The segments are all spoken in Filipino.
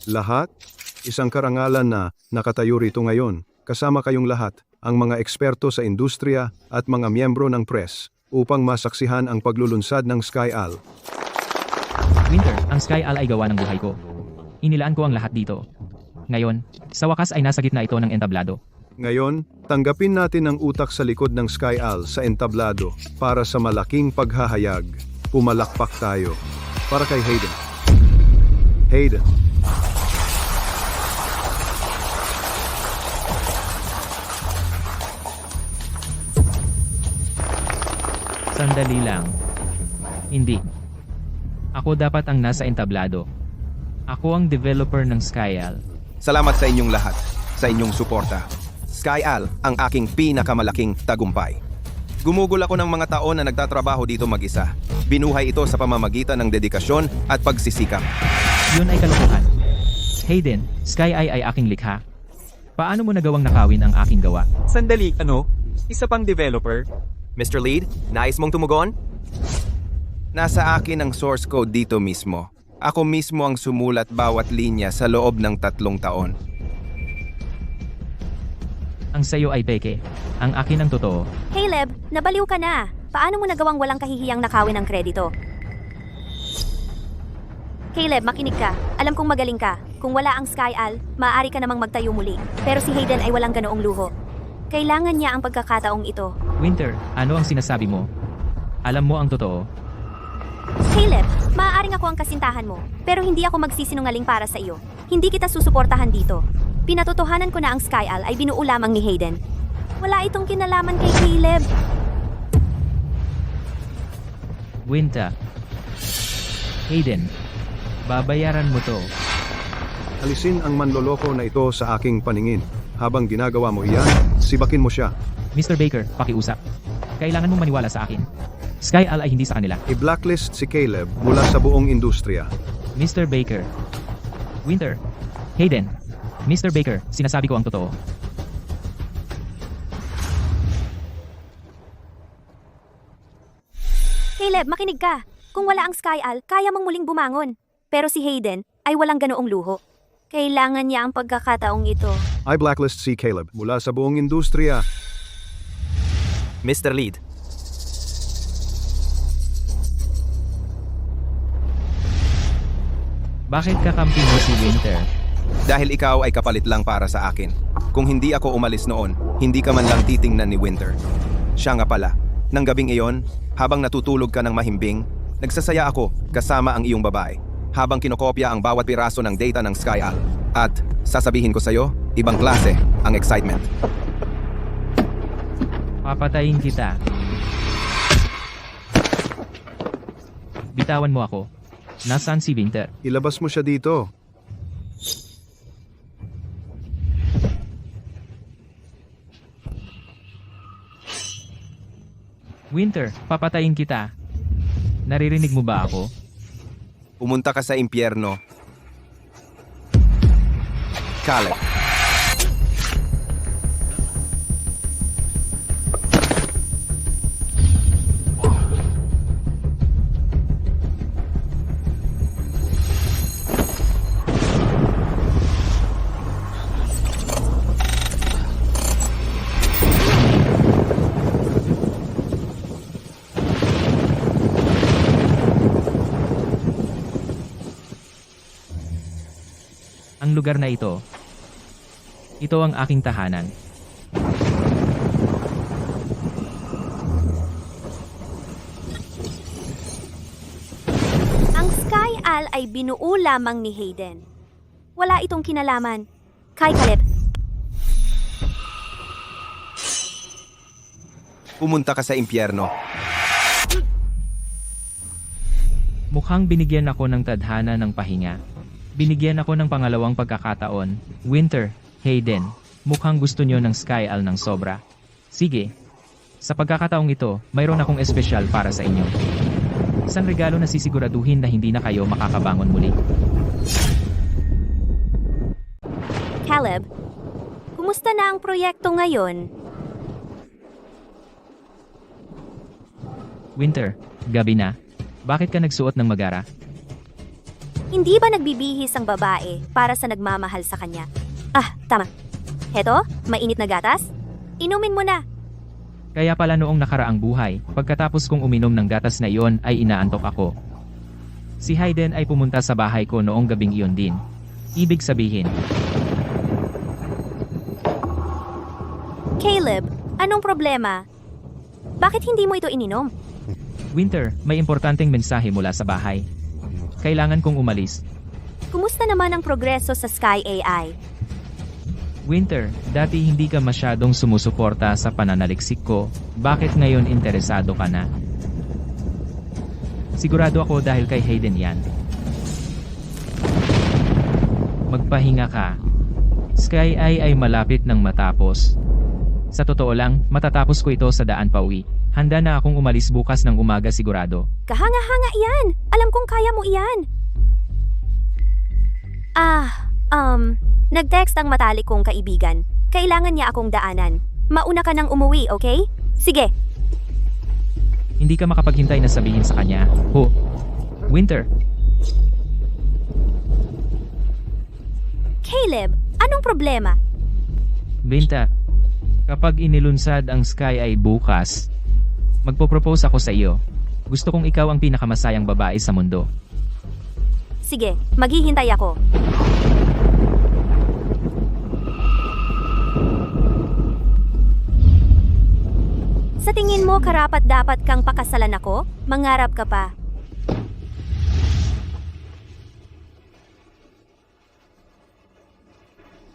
Lahat? Isang karangalan na nakatayo rito ngayon. Kasama kayong lahat, ang mga eksperto sa industriya at mga miyembro ng press, upang masaksihan ang paglulunsad ng SkyAl. Winter, ang SkyAl ay gawa ng buhay ko. Inilaan ko ang lahat dito. Ngayon, sa wakas ay nasa gitna ito ng entablado. Ngayon, tanggapin natin ang utak sa likod ng SkyAl sa entablado para sa malaking paghahayag. Pumalakpak tayo. Para kay Hayden. Hayden. Sandali lang. Hindi. Ako dapat ang nasa entablado. Ako ang developer ng SkyAl. Salamat sa inyong lahat, sa inyong suporta. SkyAl ang aking pinakamalaking tagumpay. Gumugol ako ng mga taon na nagtatrabaho dito mag-isa. Binuhay ito sa pamamagitan ng dedikasyon at pagsisikap. Yun ay kalokohan. Hayden, SkyAl ay aking likha. Paano mo nagawang nakawin ang aking gawa? Sandali, ano? Isa pang developer? Mr. Lead, nais mong tumugon? Nasa akin ang source code dito mismo. Ako mismo ang sumulat bawat linya sa loob ng 3 taon. Ang sayo ay peke. Ang akin ang totoo. Caleb, nabaliw ka na. Paano mo nagawang walang kahihiyang nakawin ng kredito? Caleb, makinig ka. Alam kong magaling ka. Kung wala ang SkyAl, maaari ka namang magtayo muli. Pero si Hayden ay walang ganoong luho. Kailangan niya ang pagkakataong ito. Winter, ano ang sinasabi mo? Alam mo ang totoo. Caleb, maaaring ako ang kasintahan mo, pero hindi ako magsisinungaling para sa iyo. Hindi kita susuportahan dito. Pinatotohanan ko na ang SkyAl ay binuo lamang ni Hayden. Wala itong kinalaman kay Caleb. Winter. Hayden, babayaran mo to. Alisin ang manloloko na ito sa aking paningin. Habang ginagawa mo iyan, sibakin mo siya. Mr. Baker, pakiusap. Kailangan mong maniwala sa akin. SkyAl ay hindi sa kanila. I-blacklist si Caleb mula sa buong industriya. Mr. Baker. Winter. Hayden. Mr. Baker, sinasabi ko ang totoo. Caleb, makinig ka. Kung wala ang SkyAl, kaya mong muling bumangon. Pero si Hayden ay walang ganoong luho. Kailangan niya ang pagkakataong ito. I-blacklist si Caleb mula sa buong industriya. Mr. Lead, Bakit kakampi mo si Winter? dahil ikaw ay kapalit lang para sa akin. Kung hindi ako umalis noon, hindi ka man lang titingnan ni Winter. Siya nga pala, nang gabing iyon, habang natutulog ka ng mahimbing, nagsasaya ako kasama ang iyong babae, habang kinokopya ang bawat piraso ng data ng SkyAl. At, sasabihin ko sa'yo, ibang klase ang excitement. Papatayin kita. Bitawan mo ako. Nasaan si Winter? Ilabas mo siya dito. Winter, papatayin kita. Naririnig mo ba ako? Pumunta ka sa impyerno. Caleb. Ang lugar na ito ang aking tahanan. Ang SkyAl ay binuo lamang ni Hayden. Wala itong kinalaman kay Caleb. Pumunta ka sa impyerno. Mukhang binigyan ako ng tadhana ng pahinga. Binigyan ako ng pangalawang pagkakataon. Winter, Hayden, mukhang gusto nyo ng SkyAl ng sobra. Sige. Sa pagkakataong ito, mayroon akong espesyal para sa inyo. Isang regalo na sisiguraduhin na hindi na kayo makakabangon muli. Caleb, kumusta na ang proyekto ngayon? Winter, gabi na. Bakit ka nagsuot ng magara? Hindi ba nagbibihis ang babae para sa nagmamahal sa kanya? Ah, tama. Heto, mainit na gatas? Inumin mo na. Kaya pala noong nakaraang buhay, pagkatapos kong uminom ng gatas na iyon ay inaantok ako. Si Hayden ay pumunta sa bahay ko noong gabing iyon din. Ibig sabihin, Caleb, anong problema? Bakit hindi mo ito ininom? Winter, may importanteng mensahe mula sa bahay. Kailangan kong umalis. Kumusta naman ang progreso sa Sky AI? Winter, dati hindi ka masyadong sumusuporta sa pananaliksik ko, bakit ngayon interesado ka na? Sigurado ako dahil kay Hayden yan. Magpahinga ka. Sky Eye ay malapit ng matapos. Sa totoo lang, matatapos ko ito sa daan pauwi. Handa na akong umalis bukas ng umaga sigurado. Kahanga-hanga iyan! Alam kong kaya mo iyan! Nag-text ang matalik kong kaibigan. Kailangan niya akong daanan. Mauna ka nang umuwi, okay? Sige. Hindi ka makapaghintay na sabihin sa kanya, "Ho, Winter, Caleb, anong problema? Binta, kapag inilunsad ang Sky ay bukas, magpo-propose ako sa iyo. Gusto kong ikaw ang pinakamasayang babae sa mundo." Sige, maghihintay ako. Sa tingin mo karapat-dapat kang pakasalan ako? Mangarap ka pa.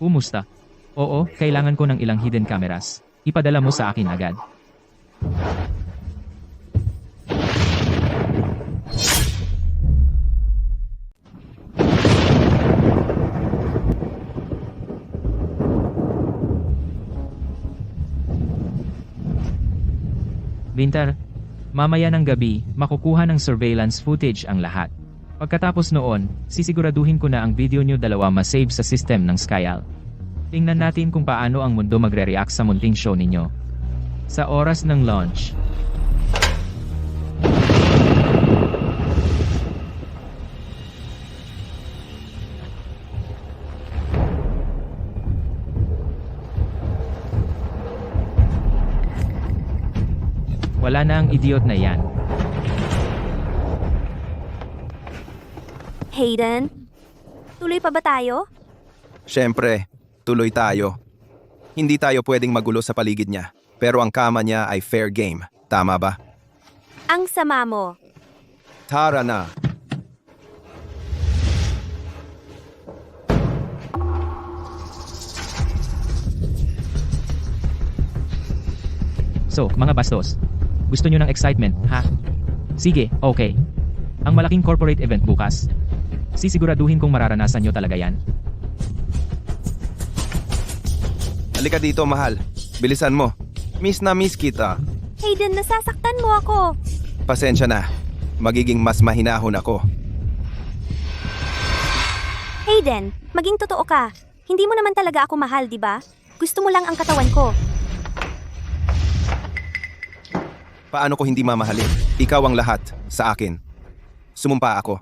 Kumusta? Oo, kailangan ko ng ilang hidden cameras. Ipadala mo sa akin agad. Bintar, mamaya ng gabi, makukuha ng surveillance footage ang lahat. Pagkatapos noon, sisiguraduhin ko na ang video nyo dalawa masave sa system ng Skyal. Tingnan natin kung paano ang mundo magre-react sa munting show ninyo. Sa oras ng launch. Wala na ang idiot na yan. Hayden, tuloy pa ba tayo? Siyempre, tuloy tayo. Hindi tayo pwedeng magulo sa paligid niya, pero ang kama niya ay fair game. Tama ba? Ang sama mo. Tara na. So, mga bastos. Gusto nyo ng excitement, ha? Sige, okay. Ang malaking corporate event bukas. Sisiguraduhin kong mararanasan nyo talaga yan. Halika dito, mahal. Bilisan mo. Miss na miss kita. Hayden, nasasaktan mo ako. Pasensya na. Magiging mas mahinahon ako. Hayden, maging totoo ka. Hindi mo naman talaga ako mahal, di ba? Gusto mo lang ang katawan ko. Paano ko hindi mamahalin? Ikaw ang lahat sa akin. Sumumpa ako.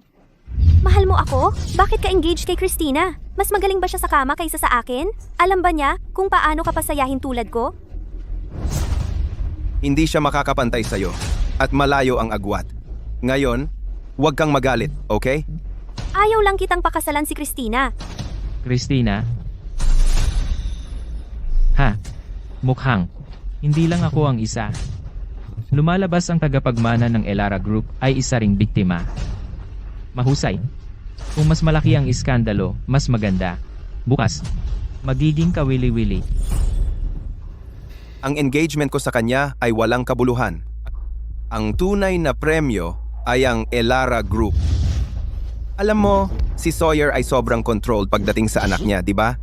Mahal mo ako? Bakit ka engaged kay Christina? Mas magaling ba siya sa kama kaysa sa akin? Alam ba niya kung paano ka pasayahin tulad ko? Hindi siya makakapantay sa'yo at malayo ang agwat. Ngayon, huwag kang magalit, okay? Ayaw lang kitang pakasalan si Christina. Christina? Ha? Mukhang. Hindi lang ako ang isa. Lumalabas ang tagapagmana ng Elara Group ay isa ring biktima. Mahusay. Kung mas malaki ang iskandalo, mas maganda. Bukas, magiging kawili-wili. Ang engagement ko sa kanya ay walang kabuluhan. Ang tunay na premyo ay ang Elara Group. Alam mo, si Sawyer ay sobrang controlled pagdating sa anak niya, di ba?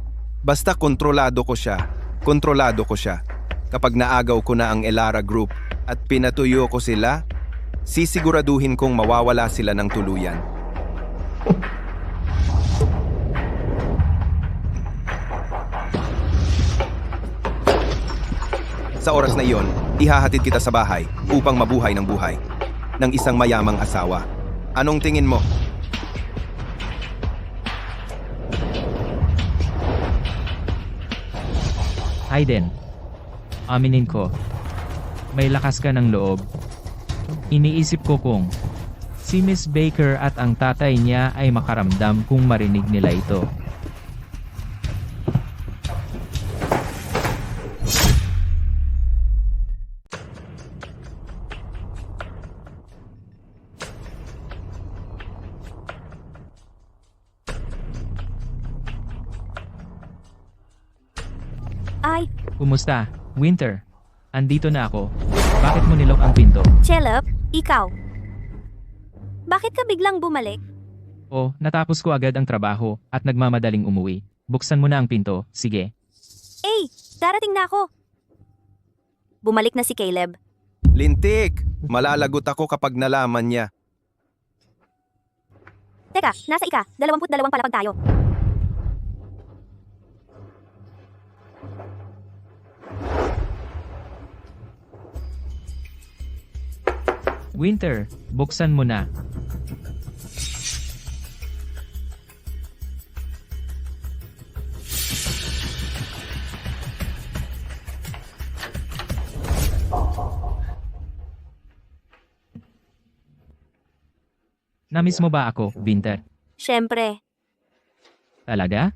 Basta kontrolado ko siya. Kontrolado ko siya. Kapag naagaw ko na ang Elara Group at pinatuyo ko sila, sisiguraduhin kong mawawala sila ng tuluyan. Sa oras na iyon, ihahatid kita sa bahay upang mabuhay ng buhay ng isang mayamang asawa. Anong tingin mo? Hayden, aminin ko, may lakas ka ng loob. Iniisip ko kung si Miss Baker at ang tatay niya ay makaramdam kung marinig nila ito. Ay, Kumusta, Winter? Andito na ako. Bakit mo nilok ang pinto? Caleb, ikaw. Bakit ka biglang bumalik? O, natapos ko agad ang trabaho at nagmamadaling umuwi. Buksan mo na ang pinto, sige. Darating na ako. Bumalik na si Caleb. Lintik! Malalagot ako kapag nalaman niya. Teka, nasa ika, 22 palapag tayo. Winter, buksan mo na. Namiss mo ba ako, Winter? Siyempre, Talaga?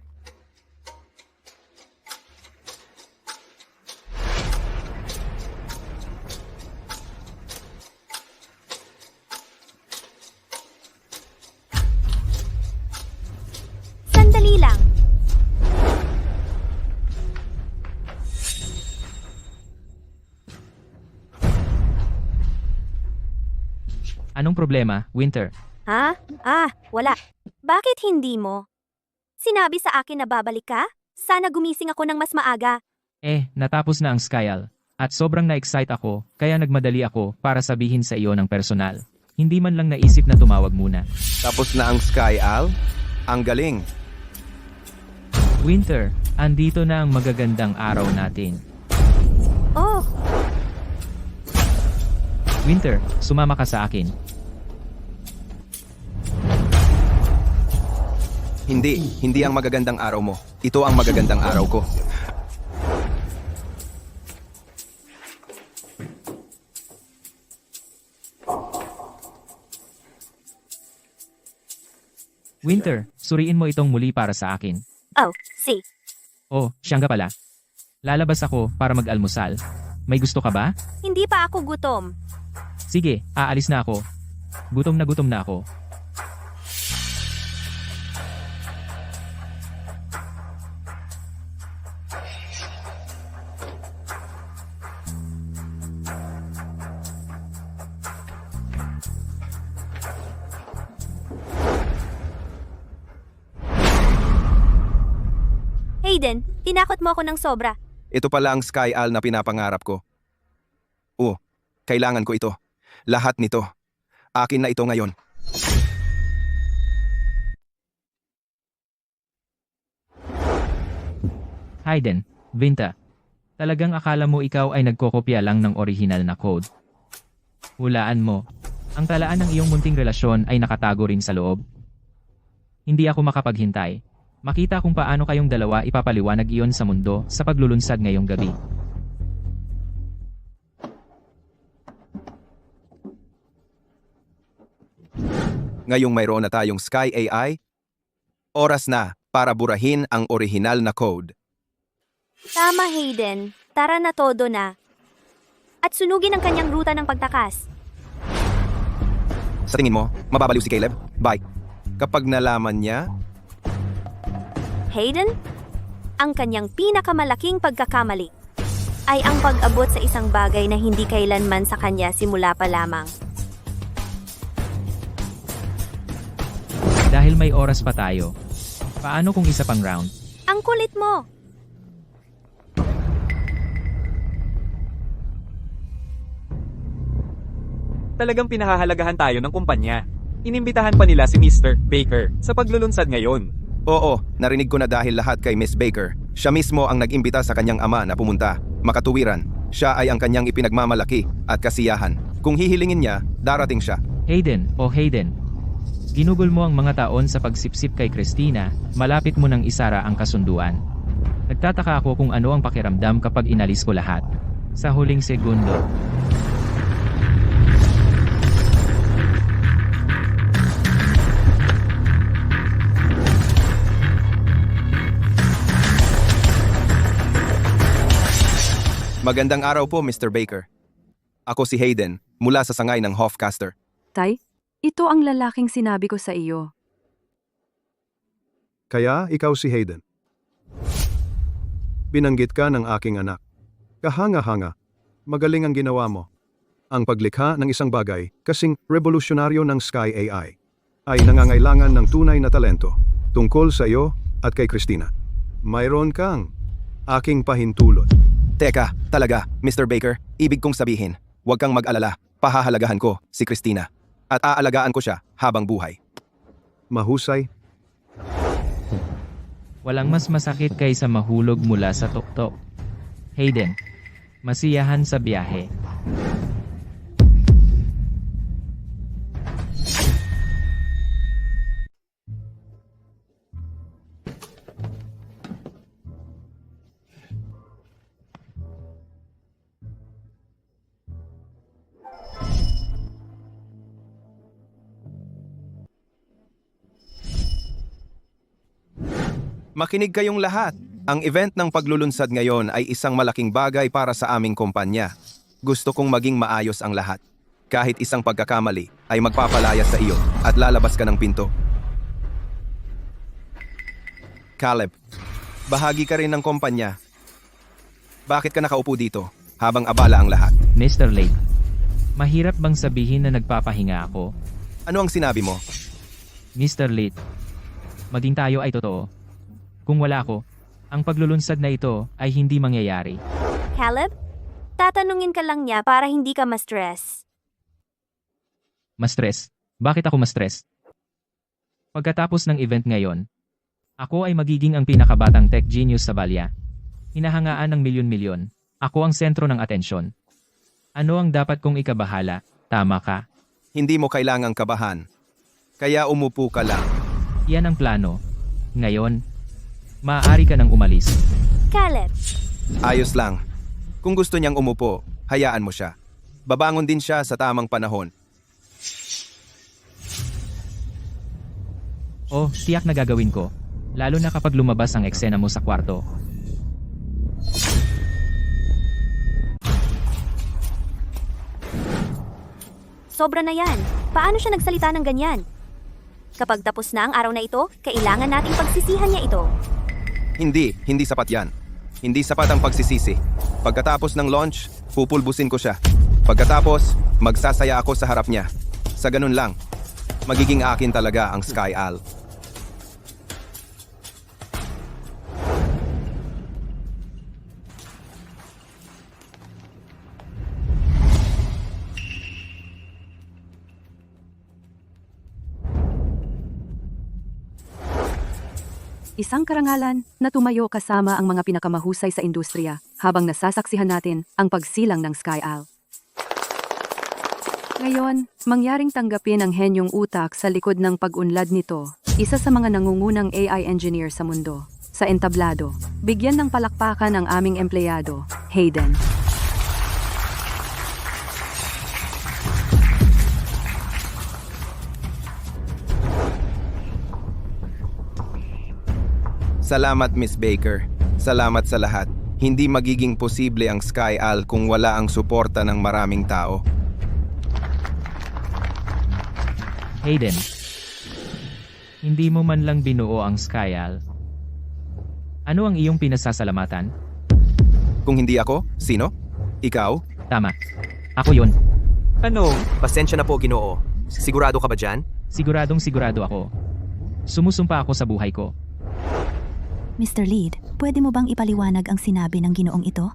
sandali lang. Anong problema, Winter? Ha? Wala. Bakit hindi mo? Sinabi sa akin na babalik ka? Sana gumising ako ng mas maaga. Natapos na ang Skyal. At sobrang na-excite ako, kaya nagmadali ako para sabihin sa iyo ng personal. Hindi man lang naisip na tumawag muna. Tapos na ang Sky Al? Ang galing. Winter, andito na ang magagandang araw natin. Oh, Winter, sumama ka sa akin. Hindi ang magagandang araw mo. Ito ang magagandang araw ko. Winter, suriin mo itong muli para sa akin. si. Oh, siya nga pala. Lalabas ako para mag-almusal. May gusto ka ba? Hindi pa ako gutom. Sige, aalis na ako. Gutom na ako. Hayden, tinakot mo ako ng sobra. Ito pala ang Sky Al na pinapangarap ko. Kailangan ko ito. Lahat nito. Akin na ito ngayon. Hayden, Vinta. Talagang akala mo ikaw ay nagkokopya lang ng orihinal na code. Hulaan mo. Ang talaan ng iyong munting relasyon ay nakatago rin sa loob. Hindi ako makapaghintay. Makita kung paano kayong dalawa ipapaliwanag iyon sa mundo sa paglulunsad ngayong gabi. Ngayong mayroon na tayong Sky AI, oras na para burahin ang orihinal na code. Tama, Hayden. Tara na, todo na. At sunugin ang kanyang ruta ng pagtakas. Sa tingin mo, mababaliw si Caleb? Bye. Kapag nalaman niya, Hayden, ang kanyang pinakamalaking pagkakamali ay ang pag-abot sa isang bagay na hindi kailanman sa kanya simula pa lamang. Dahil may oras pa tayo. Paano kung isa pang round? Ang kulit mo! Talagang pinahahalagahan tayo ng kumpanya. Inimbitahan pa nila si Mr. Baker sa paglulunsad ngayon. oo, narinig ko na dahil lahat kay Miss Baker. Siya mismo ang nag-imbita sa kanyang ama na pumunta. Makatuwiran, siya ay ang kanyang ipinagmamalaki at kasiyahan. Kung hihilingin niya, darating siya. Hayden, ginugol mo ang mga taon sa pagsipsip kay Christina, malapit mo nang isara ang kasunduan. Nagtataka ako kung ano ang pakiramdam kapag inalis ko lahat. Sa huling segundo. Magandang araw po, Mr. Baker. Ako si Hayden, mula sa sangay ng Hofcaster. Tay, ito ang lalaking sinabi ko sa iyo. Kaya ikaw si Hayden. Binanggit ka ng aking anak. Kahanga-hanga. Magaling ang ginawa mo. Ang paglikha ng isang bagay, kasing revolusyonaryo ng Sky AI, ay nangangailangan ng tunay na talento tungkol sa iyo at kay Christina. Mayroon kang aking pahintulot. Teka, talaga, Mr. Baker, ibig kong sabihin, huwag kang mag-alala, pahahalagahan ko si Christina. At aalagaan ko siya habang buhay. Mahusay. Walang mas masakit kaysa mahulog mula sa tuktok. Hayden, masiyahan sa biyahe. Makinig kayong lahat. Ang event ng paglulunsad ngayon ay isang malaking bagay para sa aming kumpanya. Gusto kong maging maayos ang lahat. Kahit isang pagkakamali ay magpapalaya sa iyo at lalabas ka ng pinto. Caleb, bahagi ka rin ng kumpanya. Bakit ka nakaupo dito habang abala ang lahat? Mr. Lake, mahirap bang sabihin na nagpapahinga ako? Ano ang sinabi mo? Mr. Late, maging tayo ay totoo. Kung wala ako, ang paglulunsad na ito ay hindi mangyayari. Caleb, tatanungin ka lang niya para hindi ka ma-stress. Ma-stress? Bakit ako ma-stress? Pagkatapos ng event ngayon, ako ay magiging ang pinakabatang tech genius sa Balya. Hinahangaan ng milyon-milyon. Ako ang sentro ng atensyon. Ano ang dapat kong ikabahala? Tama ka. Hindi mo kailangang kabahan. Kaya umupo ka lang. Yan ang plano. Ngayon, maaari ka nang umalis. Caleb, Ayos lang. Kung gusto niyang umupo, hayaan mo siya. Babangon din siya sa tamang panahon. Oh, tiyak na gagawin ko. Lalo na kapag lumabas ang eksena mo sa kwarto. sobra na yan. Paano siya nagsalita ng ganyan? Kapag tapos na ang araw na ito, kailangan nating pagsisihan niya ito. Hindi sapat yan. Hindi sapat ang pagsisisi. Pagkatapos ng launch, pupulbusin ko siya. Pagkatapos, magsasaya ako sa harap niya. Sa ganun lang, magiging akin talaga ang Sky Al. Isang karangalan na tumayo kasama ang mga pinakamahusay sa industriya habang nasasaksihan natin ang pagsilang ng Sky Al. Ngayon, mangyaring tanggapin ang henyong utak sa likod ng pag-unlad nito, isa sa mga nangungunang AI engineer sa mundo. Sa entablado, bigyan ng palakpakan ang aming empleyado, Hayden. Salamat, Miss Baker. Salamat sa lahat. Hindi magiging posible ang Sky Al kung wala ang suporta ng maraming tao. Hayden, hindi mo man lang binuo ang Skyal. Ano ang iyong pinasasalamatan? Kung hindi ako, sino? Ikaw? Tama. Ako yun. Ano? Pasensya na po, Ginoo. Sigurado ka ba dyan? Siguradong sigurado ako. Sumusumpa ako sa buhay ko. Mr. Lead, pwede mo bang ipaliwanag ang sinabi ng ginoong ito?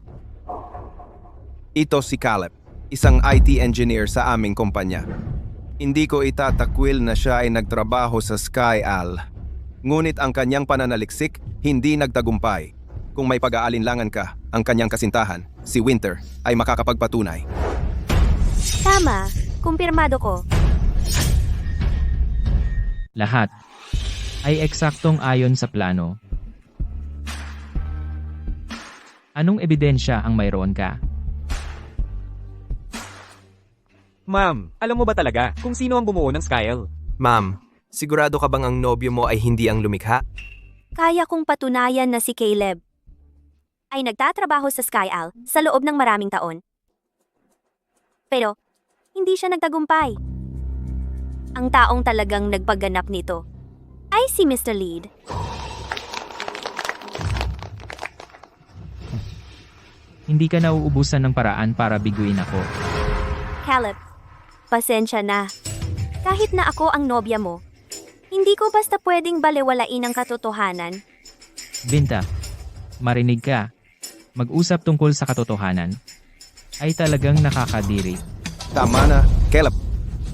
Ito si Caleb, isang IT engineer sa aming kumpanya. Hindi ko itatakwil na siya ay nagtrabaho sa Sky Al. Ngunit ang kanyang pananaliksik hindi nagtagumpay. Kung may pag-aalinlangan ka, ang kanyang kasintahan, si Winter, ay makakapagpatunay. Tama, kumpirmado ko. Lahat ay eksaktong ayon sa plano. Anong ebidensya ang mayroon ka? Ma'am, alam mo ba talaga kung sino ang bumuo ng Skyal? Ma'am, sigurado ka bang ang nobyo mo ay hindi ang lumikha? Kaya kong patunayan na si Caleb ay nagtatrabaho sa Skyal sa loob ng maraming taon. Pero, hindi siya nagtagumpay. Ang taong talagang nagpaganap nito ay si Mr. Lead. Hindi ka nauubusan ng paraan para biguin ako. Caleb, pasensya na. Kahit na ako ang nobya mo, hindi ko basta pwedeng balewalain ang katotohanan. Binta, marinig ka. Mag-usap tungkol sa katotohanan. Ay talagang nakakadiri. Tama na, Caleb.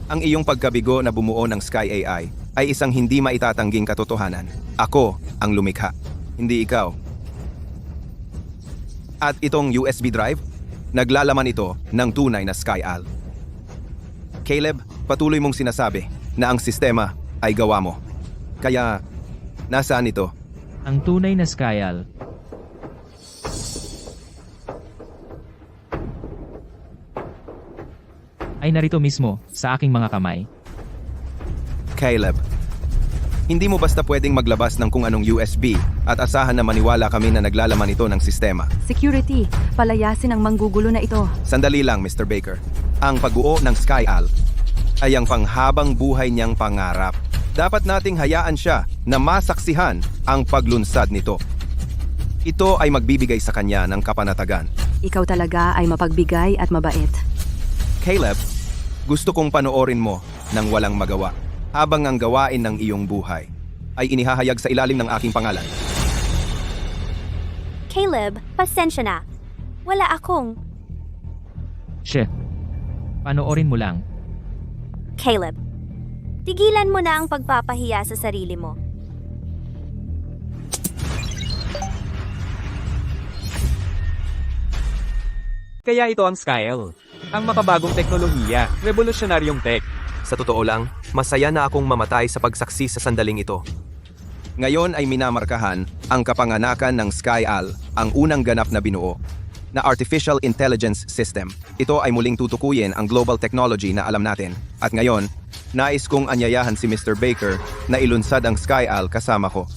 Ang iyong pagkabigo na bumuo ng Sky AI ay isang hindi maitatangging katotohanan. Ako ang lumikha, hindi ikaw. At itong USB drive, naglalaman ito ng tunay na Skyal. Caleb, patuloy mong sinasabi na ang sistema ay gawa mo. Kaya, nasaan ito? Ang tunay na Skyal. Ay narito mismo, sa aking mga kamay. Caleb, hindi mo basta pwedeng maglabas ng kung anong USB at asahan na maniwala kami na naglalaman ito ng sistema. Security, palayasin ang manggugulo na ito. Sandali lang, Mr. Baker. Ang pag-uo ng Skyal ay ang panghabang buhay niyang pangarap. Dapat nating hayaan siya na masaksihan ang paglunsad nito. Ito ay magbibigay sa kanya ng kapanatagan. Ikaw talaga ay mapagbigay at mabait. Caleb, gusto kong panoorin mo ng walang magawa habang ang gawain ng iyong buhay ay inihahayag sa ilalim ng aking pangalan. Caleb, pasensya na. Wala akong... Chef, panoorin mo lang. Caleb, tigilan mo na ang pagpapahiya sa sarili mo. Kaya ito ang Skyal. Ang makabagong teknolohiya, revolusyonaryong tech. Sa totoo lang, masaya na akong mamatay sa pagsaksi sa sandaling ito. Ngayon ay minamarkahan ang kapanganakan ng Skyal, ang unang ganap na binuo na Artificial Intelligence System. Ito ay muling tutukuyin ang global technology na alam natin. At ngayon, nais kong anyayahan si Mr. Baker na ilunsad ang Skyal kasama ko.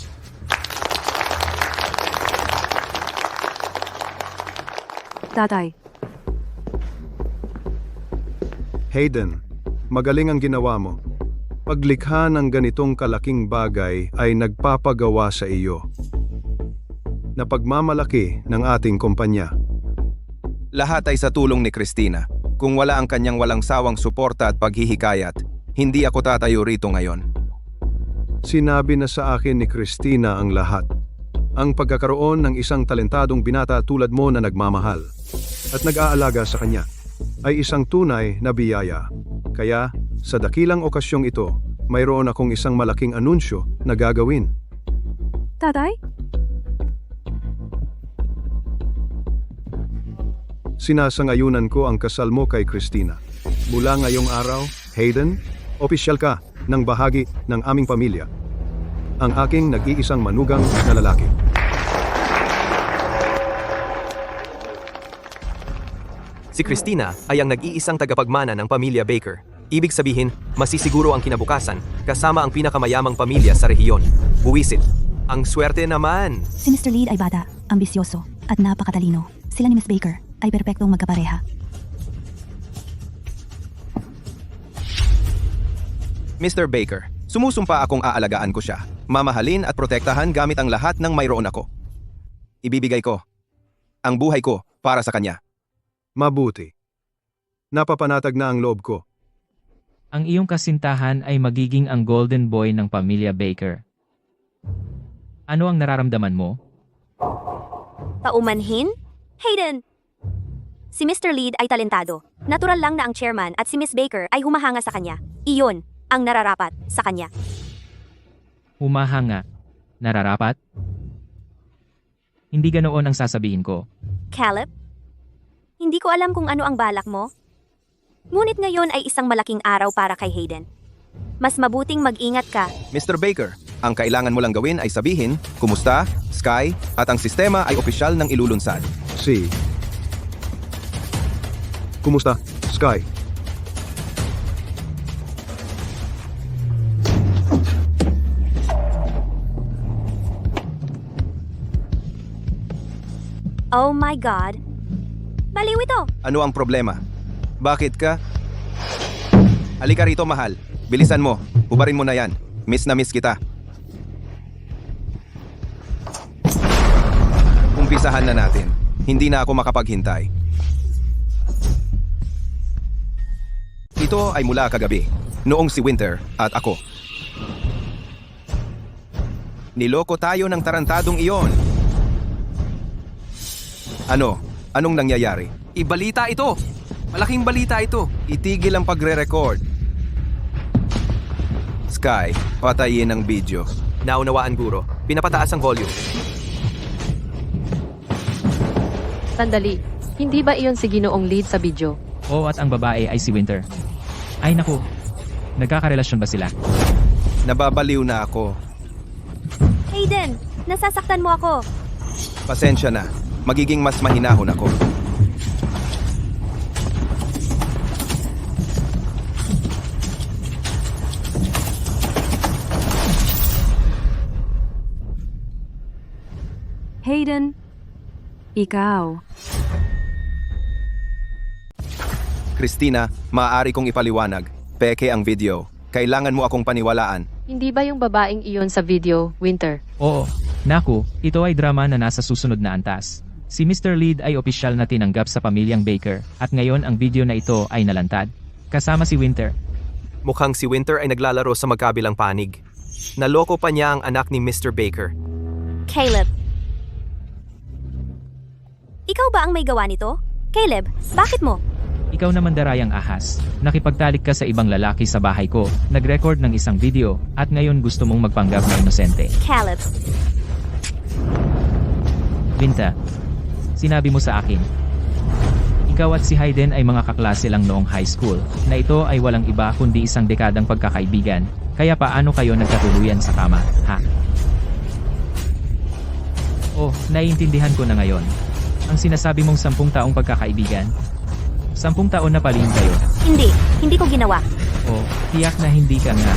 Tatay, Hayden, magaling ang ginawa mo. Paglikha ng ganitong kalaking bagay ay nagpapagawa sa iyo na pagmamalaki ng ating kumpanya. Lahat ay sa tulong ni Christina. Kung wala ang kanyang walang sawang suporta at paghihikayat, hindi ako tatayo rito ngayon. Sinabi na sa akin ni Christina ang lahat. Ang pagkakaroon ng isang talentadong binata tulad mo na nagmamahal at nag-aalaga sa kanya ay isang tunay na biyaya. Kaya, sa dakilang okasyong ito, mayroon akong isang malaking anunsyo na gagawin. tatay? Sinasangayunan ko ang kasal mo kay Christina. Mula ngayong araw, Hayden, opisyal ka ng bahagi ng aming pamilya. Ang aking nag-iisang manugang na lalaki. Si Christina ay ang nag-iisang tagapagmana ng pamilya Baker. Ibig sabihin, masisiguro ang kinabukasan kasama ang pinakamayamang pamilya sa rehiyon. Buwisit. Ang swerte naman! Si Mr. Lead ay bata, ambisyoso, at napakatalino. Sila ni Miss Baker ay perpektong magkapareha. Mr. Baker, sumusumpa akong aalagaan ko siya, mamahalin at protektahan gamit ang lahat ng mayroon ako. Ibibigay ko ang buhay ko para sa kanya. Mabuti. Napapanatag na ang loob ko. Ang iyong kasintahan ay magiging ang golden boy ng pamilya Baker. Ano ang nararamdaman mo? Paumanhin? Hayden! Si Mr. Lead ay talentado. Natural lang na ang chairman at si Miss Baker ay humahanga sa kanya. Iyon ang nararapat sa kanya. Humahanga. Nararapat? Hindi ganoon ang sasabihin ko. Caleb? Hindi ko alam kung ano ang balak mo. Ngunit ngayon ay isang malaking araw para kay Hayden. Mas mabuting mag-ingat ka. Mr. Baker, ang kailangan mo lang gawin ay sabihin, kumusta, Sky, at ang sistema ay opisyal ng ilulunsad. Kumusta, Sky? Oh my God. Baliw ito. Ano ang problema? Bakit ka? Halika rito, mahal. Bilisan mo. Hubarin mo na yan. Miss na miss kita. Umpisahan na natin. Hindi na ako makapaghintay. Ito ay mula kagabi, noong si Winter at ako. Niloko tayo ng tarantadong iyon. Ano? Anong nangyayari? Ibalita ito! Malaking balita ito! Itigil ang pagre-record. Sky, patayin ang video. Naunawaan, guro. Pinapataas ang volume. Sandali, hindi ba iyon si Ginoong Lead sa video? Oo, at ang babae ay si Winter. Ay naku, nagkakarelasyon ba sila? Nababaliw na ako. Hayden, nasasaktan mo ako. Pasensya na. Magiging mas mahinahon ako. Hayden, ikaw. Christina, maaari kong ipaliwanag. Peke ang video. Kailangan mo akong paniwalaan. Hindi ba yung babaeng iyon sa video, Winter? Oo, naku, ito ay drama na nasa susunod na antas. Si Mr. Lead ay opisyal na tinanggap sa pamilyang Baker at ngayon ang video na ito ay nalantad. Kasama si Winter. Mukhang si Winter ay naglalaro sa magkabilang panig. Naloko pa niya ang anak ni Mr. Baker. Caleb. Ikaw ba ang may gawa nito? Caleb, bakit mo? Ikaw naman darayang ahas. Nakipagtalik ka sa ibang lalaki sa bahay ko, nag-record ng isang video, at ngayon gusto mong magpanggap na inosente. Caleb. Vinta, sinabi mo sa akin. Ikaw at si Hayden ay mga kaklase lang noong high school, na ito ay walang iba kundi isang dekadang pagkakaibigan, kaya paano kayo nagkatuluyan sa kama, ha? Oh, naiintindihan ko na ngayon. Ang sinasabi mong 10 taong pagkakaibigan? 10 taon na palihim kayo. Hindi ko ginawa. Oh, tiyak na hindi ka nga.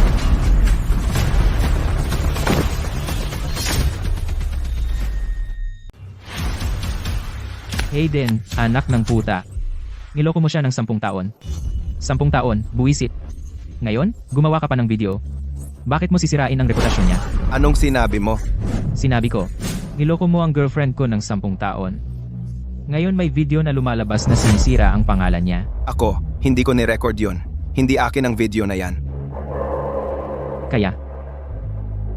Hayden, anak ng puta. Niloko mo siya ng 10 taon. 10 taon, buwisit. Ngayon, gumawa ka pa ng video. Bakit mo sisirain ang reputasyon niya? Anong sinabi mo? Sinabi ko, niloko mo ang girlfriend ko ng 10 taon. Ngayon may video na lumalabas na sinisira ang pangalan niya. Ako, hindi ko ni-record yun. Hindi akin ang video na yan. Kaya,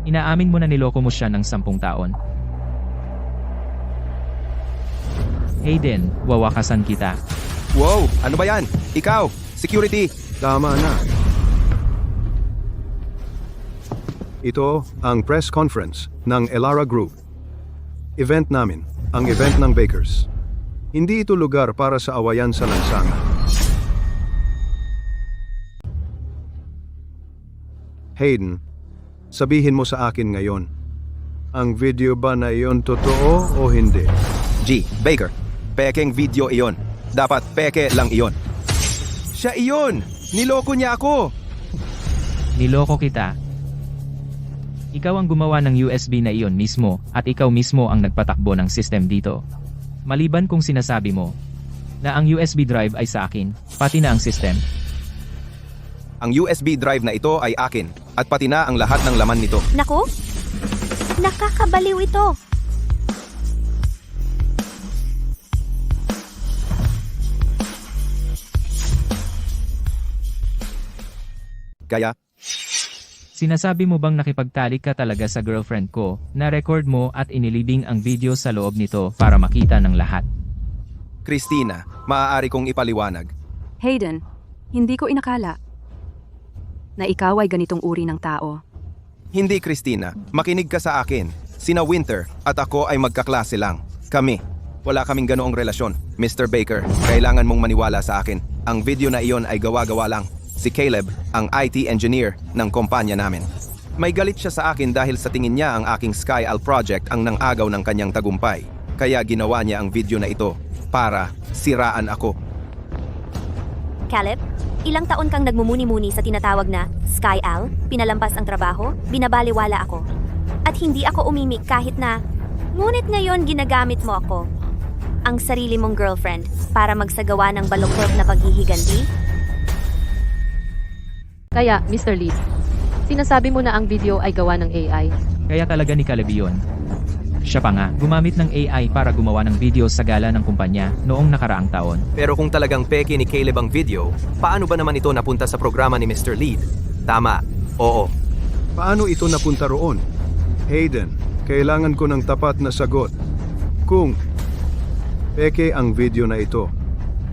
inaamin mo na niloko mo siya ng 10 taon. Hayden, wawakasan kita. Wow! Ano ba yan? Ikaw! Security! Tama na. Ito ang press conference ng Elara Group. Event namin, ang event ng Bakers. Hindi ito lugar para sa awayan sa lansangan. Hayden, sabihin mo sa akin ngayon, ang video ba na iyon totoo o hindi? G. Baker, pekeng video iyon. Dapat peke lang iyon. Siya iyon! Niloko niya ako! Niloko kita. Ikaw ang gumawa ng USB na iyon mismo, at ikaw mismo ang nagpatakbo ng system dito. Maliban kung sinasabi mo na ang USB drive ay sa akin, pati na ang system. Ang USB drive na ito ay akin, at pati na ang lahat ng laman nito. Naku? Nakakabaliw ito. Kaya, Sinasabi mo bang nakipagtalik ka talaga sa girlfriend ko, na-record mo at inilibing ang video sa loob nito para makita ng lahat? Christina, maaari kong ipaliwanag. Hayden, hindi ko inakala na ikaw ay ganitong uri ng tao. Hindi, Christina. Makinig ka sa akin. Sina Winter at ako ay magkaklase lang. Kami. Wala kaming ganoong relasyon. Mr. Baker, kailangan mong maniwala sa akin. Ang video na iyon ay gawa-gawa lang. Si Caleb, ang IT engineer ng kumpanya namin. May galit siya sa akin dahil sa tingin niya ang aking SkyAL project ang nang-agaw ng kanyang tagumpay. Kaya ginawa niya ang video na ito para siraan ako. Caleb, ilang taon kang nagmumuni-muni sa tinatawag na Sky Al, pinalampas ang trabaho, binabaliwala ako. At hindi ako umimik kahit na, ngunit ngayon ginagamit mo ako, ang sarili mong girlfriend, para magsagawa ng baluktot na paghihiganti? Kaya, Mr. Lead, sinasabi mo na ang video ay gawa ng AI. Kaya talaga ni Caleb yun. Siya pa nga, gumamit ng AI para gumawa ng video sa gala ng kumpanya noong nakaraang taon. Pero kung talagang peke ni Caleb ang video, paano ba naman ito napunta sa programa ni Mr. Lead? Tama, oo. Paano ito napunta roon? Hayden, kailangan ko ng tapat na sagot. Kung peke ang video na ito,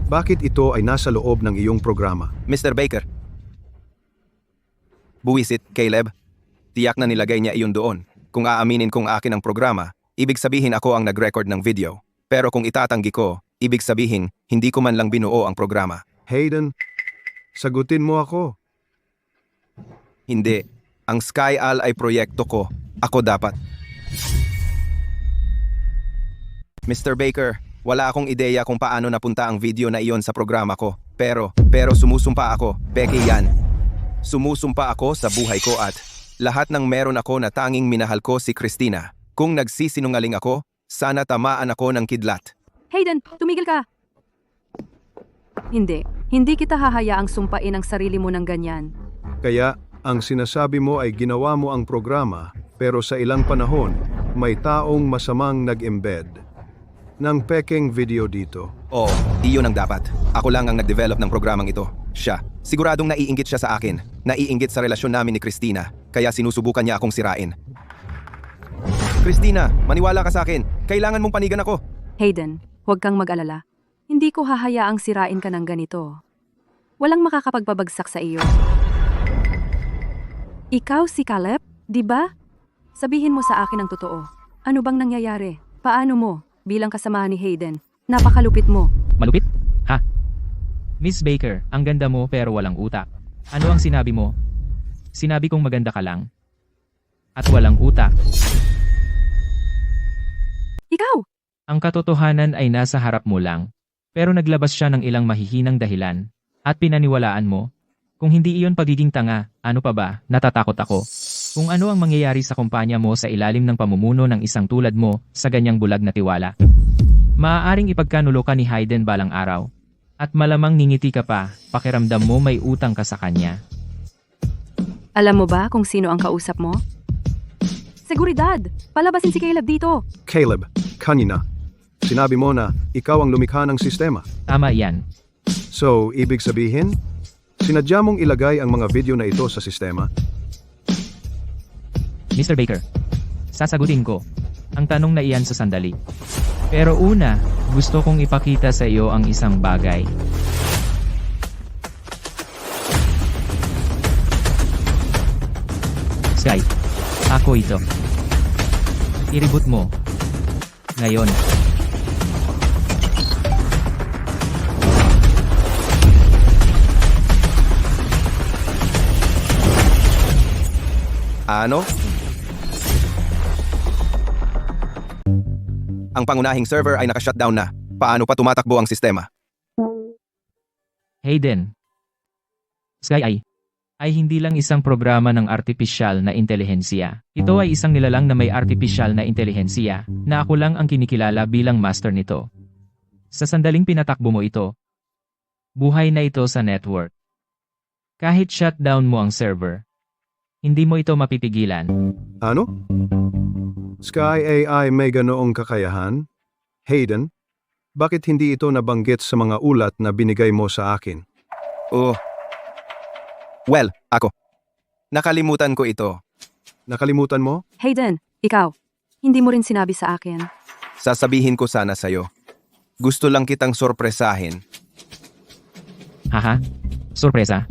bakit ito ay nasa loob ng iyong programa? Mr. Baker. Buwisit, Caleb. Tiyak na nilagay niya iyon doon. Kung aaminin kong akin ang programa, ibig sabihin ako ang nag-record ng video. Pero kung itatanggi ko, ibig sabihin hindi ko man lang binuo ang programa. Hayden, sagutin mo ako. Hindi. Ang Sky Al ay proyekto ko. Ako dapat. Mr. Baker, wala akong ideya kung paano napunta ang video na iyon sa programa ko. Pero sumusumpa ako. Peke yan. Sumusumpa ako sa buhay ko at lahat ng meron ako na tanging minahal ko si Christina. Kung nagsisinungaling ako, sana tamaan ako ng kidlat. Hayden, tumigil ka! Hindi kita hahayaang sumpain ang sarili mo ng ganyan. Kaya, ang sinasabi mo ay ginawa mo ang programa, pero sa ilang panahon, may taong masamang nag-embed ng pekeng video dito. Oo, iyon ang dapat. Ako lang ang nag-develop ng programang ito. Siya. Siguradong naiinggit siya sa akin. Naiinggit sa relasyon namin ni Christina, kaya sinusubukan niya akong sirain. Christina, maniwala ka sa akin. Kailangan mong panigan ako. Hayden, huwag kang mag-alala. Hindi ko hahayaang sirain ka ng ganito. Walang makakapagpabagsak sa iyo. Ikaw si Caleb, di ba? Sabihin mo sa akin ang totoo. Ano bang nangyayari? Paano mo, bilang kasamahan ni Hayden, napakalupit mo? Malupit? Ha? Miss Baker, ang ganda mo pero walang utak. Ano ang sinabi mo? Sinabi kong maganda ka lang. At walang utak. Ikaw! Ang katotohanan ay nasa harap mo lang. Pero naglabas siya ng ilang mahihinang dahilan. At pinaniwalaan mo. Kung hindi iyon pagiging tanga, ano pa ba? Natatakot ako. Kung ano ang mangyayari sa kumpanya mo sa ilalim ng pamumuno ng isang tulad mo sa ganyang bulag na tiwala. Maaaring ipagkanulo ka ni Hayden balang araw. At malamang ngingiti ka pa, pakiramdam mo may utang ka sa kanya. Alam mo ba kung sino ang kausap mo? Seguridad! Palabasin si Caleb dito! Caleb, kanina, sinabi mo na ikaw ang lumikha ng sistema. Tama yan. So, ibig sabihin, sinadya mong ilagay ang mga video na ito sa sistema? Mr. Baker, sasagutin ko ang tanong na iyan sa sandali. Pero una, gusto kong ipakita sa iyo ang isang bagay. Sky, ako ito. I-reboot mo. Ngayon. Ano? Ang pangunahing server ay naka-shutdown na. Paano pa tumatakbo ang sistema? Hayden. Sky ay hindi lang isang programa ng artificial na intelihensiya. Ito ay isang nilalang na may artificial na intelihensiya na ako lang ang kinikilala bilang master nito. Sa sandaling pinatakbo mo ito, buhay na ito sa network. Kahit shutdown mo ang server, hindi mo ito mapipigilan. Ano? Sky AI may ganoong kakayahan? Hayden, bakit hindi ito nabanggit sa mga ulat na binigay mo sa akin? Well, ako. Nakalimutan ko ito. Nakalimutan mo? Hayden, ikaw. Hindi mo rin sinabi sa akin. Sasabihin ko sana sa'yo. Gusto lang kitang sorpresahin. Haha, sorpresa.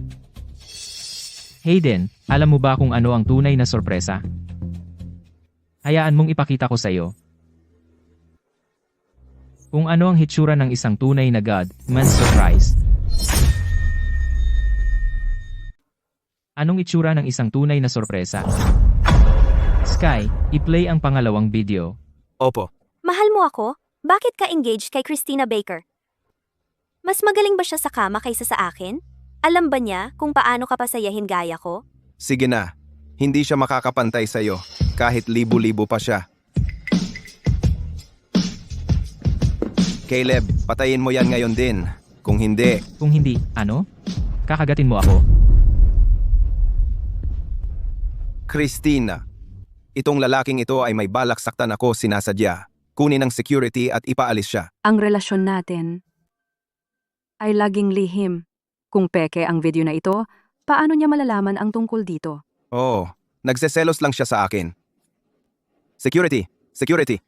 Hayden, alam mo ba kung ano ang tunay na sorpresa? Hayaan mong ipakita ko sa iyo. Kung ano ang hitsura ng isang tunay na God, man surprise. Anong itsura ng isang tunay na sorpresa? Sky, i-play ang pangalawang video. Opo. Mahal mo ako? Bakit ka engaged kay Christina Baker? Mas magaling ba siya sa kama kaysa sa akin? Alam ba niya kung paano ka pasayahin gaya ko? Sige na, hindi siya makakapantay sa'yo, kahit libo-libo pa siya. Caleb, patayin mo yan ngayon din. Kung hindi, Kung hindi, ano? Kakagatin mo ako? Christina. Itong lalaking ito ay may balak saktan ako sinasadya. Kunin ang security at ipaalis siya. Ang relasyon natin ay laging lihim. Kung peke ang video na ito, paano niya malalaman ang tungkol dito? Oo, nagseselos lang siya sa akin. Security, security.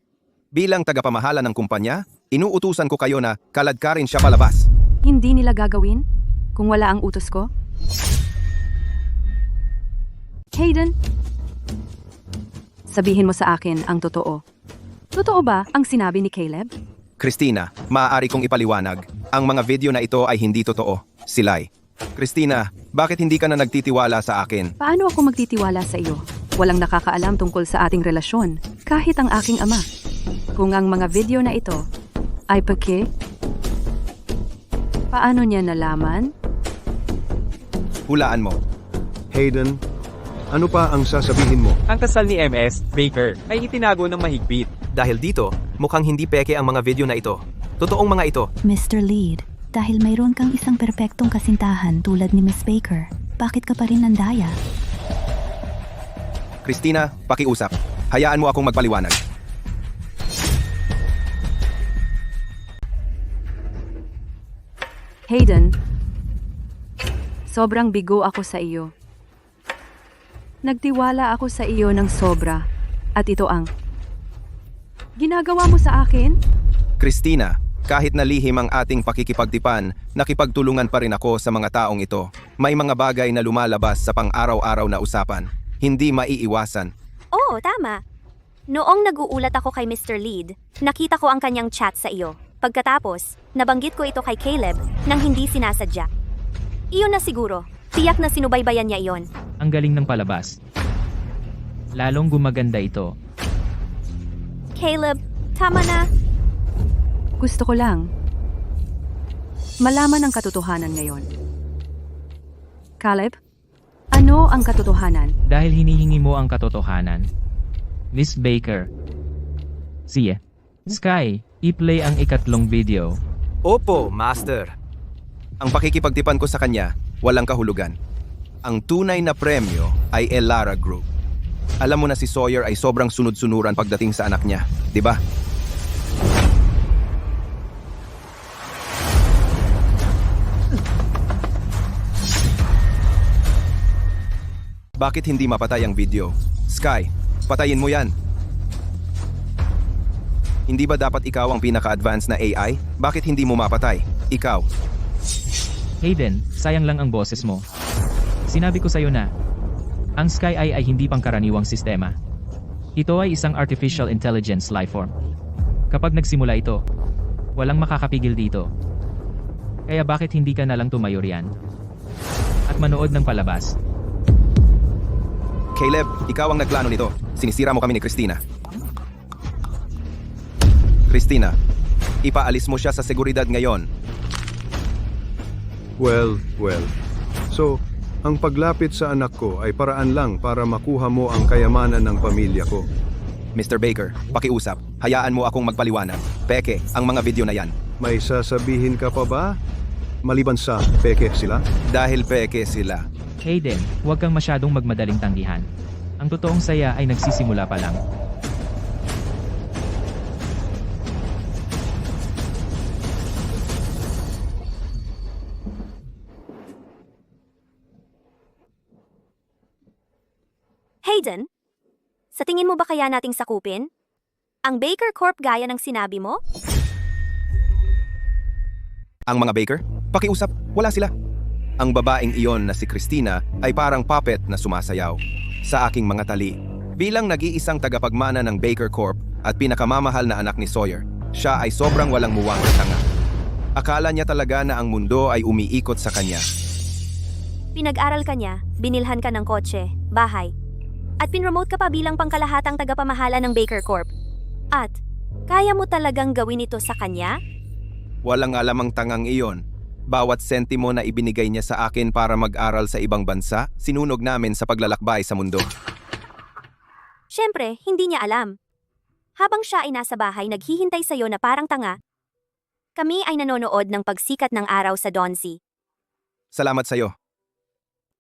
Bilang tagapamahala ng kumpanya, inuutusan ko kayo na kaladkarin siya palabas. Hindi nila gagawin kung wala ang utos ko? Hayden, sabihin mo sa akin ang totoo. Totoo ba ang sinabi ni Caleb? Christina, maaari kong ipaliwanag. Ang mga video na ito ay hindi totoo. Silay. Christina, bakit hindi ka na nagtitiwala sa akin? Paano ako magtitiwala sa iyo? Walang nakakaalam tungkol sa ating relasyon, kahit ang aking ama. Kung ang mga video na ito ay peke, paano niya nalaman? Hulaan mo. Hayden, ano pa ang sasabihin mo? Ang kasal ni MS, Baker, ay itinago ng mahigpit. Dahil dito, mukhang hindi peke ang mga video na ito. Totoong mga ito. Mr. Lead, dahil mayroon kang isang perpektong kasintahan tulad ni Miss Baker, bakit ka pa rin nandaya? Christina, pakiusap. Hayaan mo akong magpaliwanag. Hayden, sobrang bigo ako sa iyo. Nagtiwala ako sa iyo ng sobra. At ito ang ginagawa mo sa akin? Christina, kahit na lihim ang ating pakikipagtipan, nakipagtulungan pa rin ako sa mga taong ito. May mga bagay na lumalabas sa pang-araw-araw na usapan. Hindi maiiwasan. Oo, tama. Noong nag-uulat ako kay Mr. Lead, nakita ko ang kanyang chat sa iyo. Pagkatapos, nabanggit ko ito kay Caleb nang hindi sinasadya. Iyon na siguro. Tiyak na sinubaybayan niya iyon. Ang galing ng palabas. Lalong gumaganda ito. Caleb, tama na. Gusto ko lang malaman ang katotohanan ngayon. Caleb, ano ang katotohanan? Dahil hinihingi mo ang katotohanan. Miss Baker. Sige. Sky, i-play ang ikatlong video. Opo, Master. Ang pakikipagtipan ko sa kanya, walang kahulugan. Ang tunay na premyo ay Elara Group. Alam mo na si Sawyer ay sobrang sunod-sunuran pagdating sa anak niya, di ba? Bakit hindi mapatay ang video? Sky, patayin mo yan. Hindi ba dapat ikaw ang pinaka-advanced na AI? Bakit hindi mo mapatay? Ikaw. Hayden, sayang lang ang boses mo. Sinabi ko sa'yo na, ang Sky Eye ay hindi pangkaraniwang sistema. Ito ay isang artificial intelligence lifeform. Kapag nagsimula ito, walang makakapigil dito. Kaya bakit hindi ka nalang tumayo riyan? At manood ng palabas. Caleb, ikaw ang nagplano nito. Sinisira mo kami ni Christina. Christina, ipaalis mo siya sa seguridad ngayon. Well. So, ang paglapit sa anak ko ay paraan lang para makuha mo ang kayamanan ng pamilya ko. Mr. Baker, pakiusap. Hayaan mo akong magpaliwanag. Peke, ang mga video na yan. May sasabihin ka pa ba? Maliban sa peke sila? Dahil peke sila. Hayden, huwag kang masyadong magmadaling tanggihan. Ang totoong saya ay nagsisimula pa lang. Hayden, sa tingin mo ba kaya nating sakupin? Ang Baker Corp gaya ng sinabi mo? Ang mga Baker, pakiusap, wala sila. Ang babaeng iyon na si Christina ay parang puppet na sumasayaw sa aking mga tali. Bilang nag-iisang tagapagmana ng Baker Corp at pinakamamahal na anak ni Sawyer, siya ay sobrang walang muwang na tanga. Akala niya talaga na ang mundo ay umiikot sa kanya. Pinag-aral ka niya, binilhan ka ng kotse, bahay, at pinromote ka pa bilang pangkalahatang tagapamahala ng Baker Corp. At Kaya mo talagang gawin ito sa kanya? Walang alam ang tangang iyon. Bawat sentimo na ibinigay niya sa akin para mag-aral sa ibang bansa, sinunog namin sa paglalakbay sa mundo. Siyempre, hindi niya alam. Habang siya ay nasa bahay naghihintay sa'yo na parang tanga, kami ay nanonood ng pagsikat ng araw sa Dawnzy. Salamat sa'yo.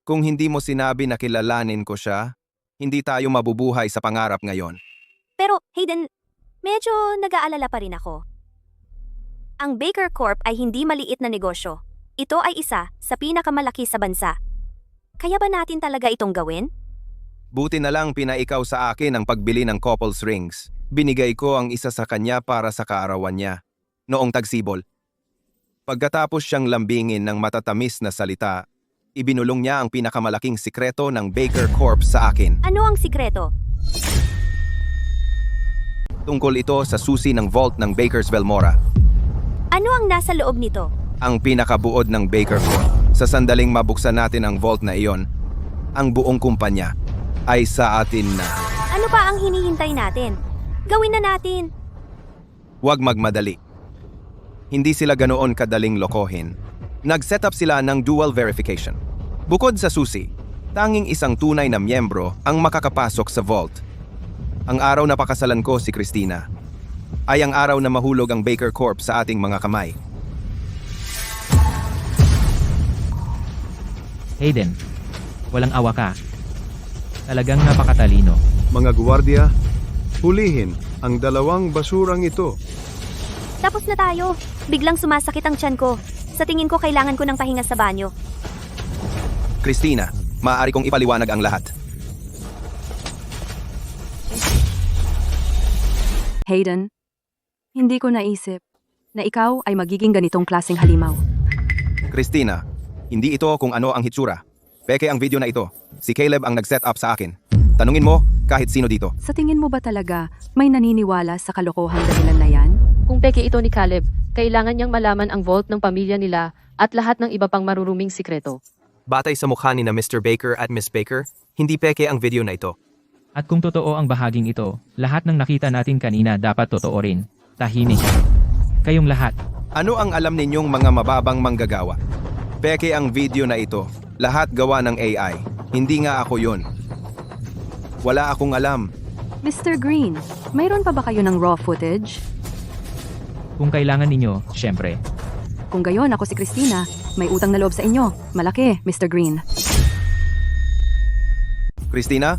Kung hindi mo sinabi na kilalanin ko siya, hindi tayo mabubuhay sa pangarap ngayon. Pero, Hayden, medyo nag-aalala pa rin ako. Ang Baker Corp ay hindi maliit na negosyo. Ito ay isa sa pinakamalaki sa bansa. Kaya ba natin talaga itong gawin? Buti na lang pinaikaw sa akin ang pagbili ng couples rings. Binigay ko ang isa sa kanya para sa kaarawan niya, noong tagsibol. Pagkatapos siyang lambingin ng matatamis na salita, ibinulong niya ang pinakamalaking sikreto ng Baker Corp sa akin. Ano ang sikreto? Tungkol ito sa susi ng vault ng Baker's Belmora, Ano ang nasa loob nito? ang pinakabuod ng Baker Corp. Sa sandaling mabuksan natin ang vault na iyon, ang buong kumpanya ay sa atin na. Ano pa ang hinihintay natin? Gawin na natin! Huwag magmadali. Hindi sila ganoon kadaling lokohin. Nag-set up sila ng dual verification. Bukod sa susi, tanging isang tunay na miyembro ang makakapasok sa vault. Ang araw na pakasalan ko si Christina ay ang araw na mahulog ang Baker Corp sa ating mga kamay. Hayden, walang awa ka. Talagang napakatalino. Mga gwardiya, hulihin ang dalawang basurang ito. Tapos na tayo. Biglang sumasakit ang tiyan ko. Sa tingin ko kailangan ko ng pahinga sa banyo. Christina, maaari kong ipaliwanag ang lahat. Hayden, hindi ko naisip na ikaw ay magiging ganitong klaseng halimaw. Christina, hindi ito kung ano ang hitsura. Peke ang video na ito. Si Caleb ang nag-set up sa akin. Tanungin mo kahit sino dito. Sa tingin mo ba talaga may naniniwala sa kalokohan dahilan na yan? Kung peke ito ni Caleb, kailangan niyang malaman ang vault ng pamilya nila at lahat ng iba pang maruruming sikreto. Batay sa mukha ni na Mr. Baker at Miss Baker, hindi peke ang video na ito. At kung totoo ang bahaging ito, lahat ng nakita natin kanina dapat totoo rin. Tahimik. Kayong lahat. Ano ang alam ninyong mga mababang manggagawa? Peke ang video na ito. Lahat gawa ng AI. Hindi nga ako yun. Wala akong alam. Mr. Green, mayroon pa ba kayo ng raw footage? Kung kailangan ninyo, syempre. Kung gayon, ako si Christina. May utang na loob sa inyo. Malaki, Mr. Green. Christina,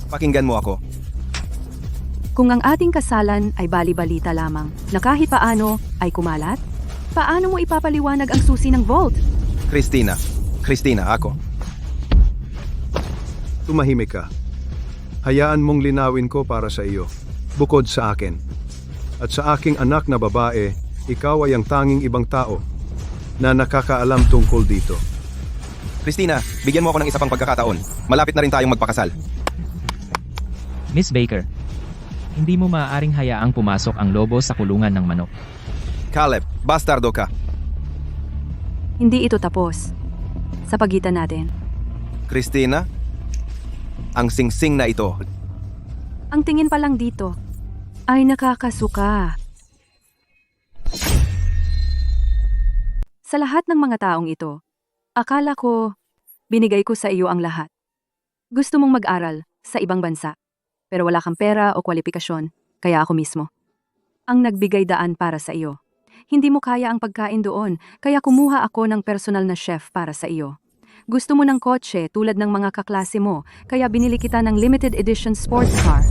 pakinggan mo ako. Kung ang ating kasalan ay bali-balita lamang na kahit paano ay kumalat, paano mo ipapaliwanag ang susi ng vault? Christina, ako. Tumahimik ka. Hayaan mong linawin ko para sa iyo, bukod sa akin. At sa aking anak na babae, ikaw ay ang tanging ibang tao na nakakaalam tungkol dito. Christina, bigyan mo ako ng isa pang pagkakataon. Malapit na rin tayong magpakasal. Miss Baker, hindi mo maaaring hayaang pumasok ang lobo sa kulungan ng manok. Caleb, bastardo ka. Hindi ito tapos. Sa pagitan natin. Christina, ang singsing na ito. Ang tingin pa lang dito ay nakakasuka. Sa lahat ng mga taong ito, akala ko binigay ko sa iyo ang lahat. Gusto mong mag-aral sa ibang bansa, pero wala kang pera o kwalifikasyon, kaya ako mismo ang nagbigay daan para sa iyo. Hindi mo kaya ang pagkain doon, kaya kumuha ako ng personal na chef para sa iyo. Gusto mo ng kotse tulad ng mga kaklase mo, kaya binili kita ng limited edition sports car.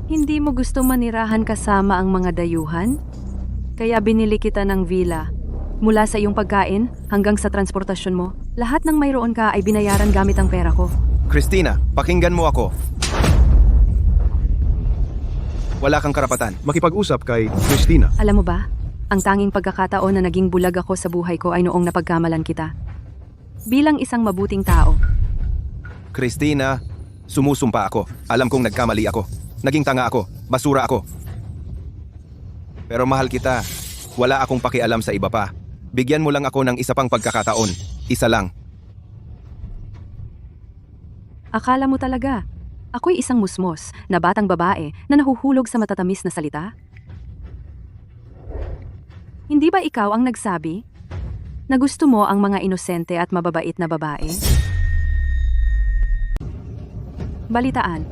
Hindi mo gusto manirahan kasama ang mga dayuhan? Kaya binili kita ng villa. Mula sa iyong pagkain hanggang sa transportasyon mo, lahat ng mayroon ka ay binayaran gamit ang pera ko. Christina, pakinggan mo ako. Wala kang karapatan. Makipag-usap kay Christina. Alam mo ba, ang tanging pagkakataon na naging bulag ako sa buhay ko ay noong napagkamalan kita. Bilang isang mabuting tao. Christina, sumusumpa ako. Alam kong nagkamali ako. Naging tanga ako. Basura ako. Pero mahal kita. Wala akong pakialam sa iba pa. Bigyan mo lang ako ng isa pang pagkakataon. Isa lang. Akala mo talaga, ako'y isang musmos na batang babae na nahuhulog sa matatamis na salita? Hindi ba ikaw ang nagsabi na gusto mo ang mga inosente at mababait na babae? Balitaan.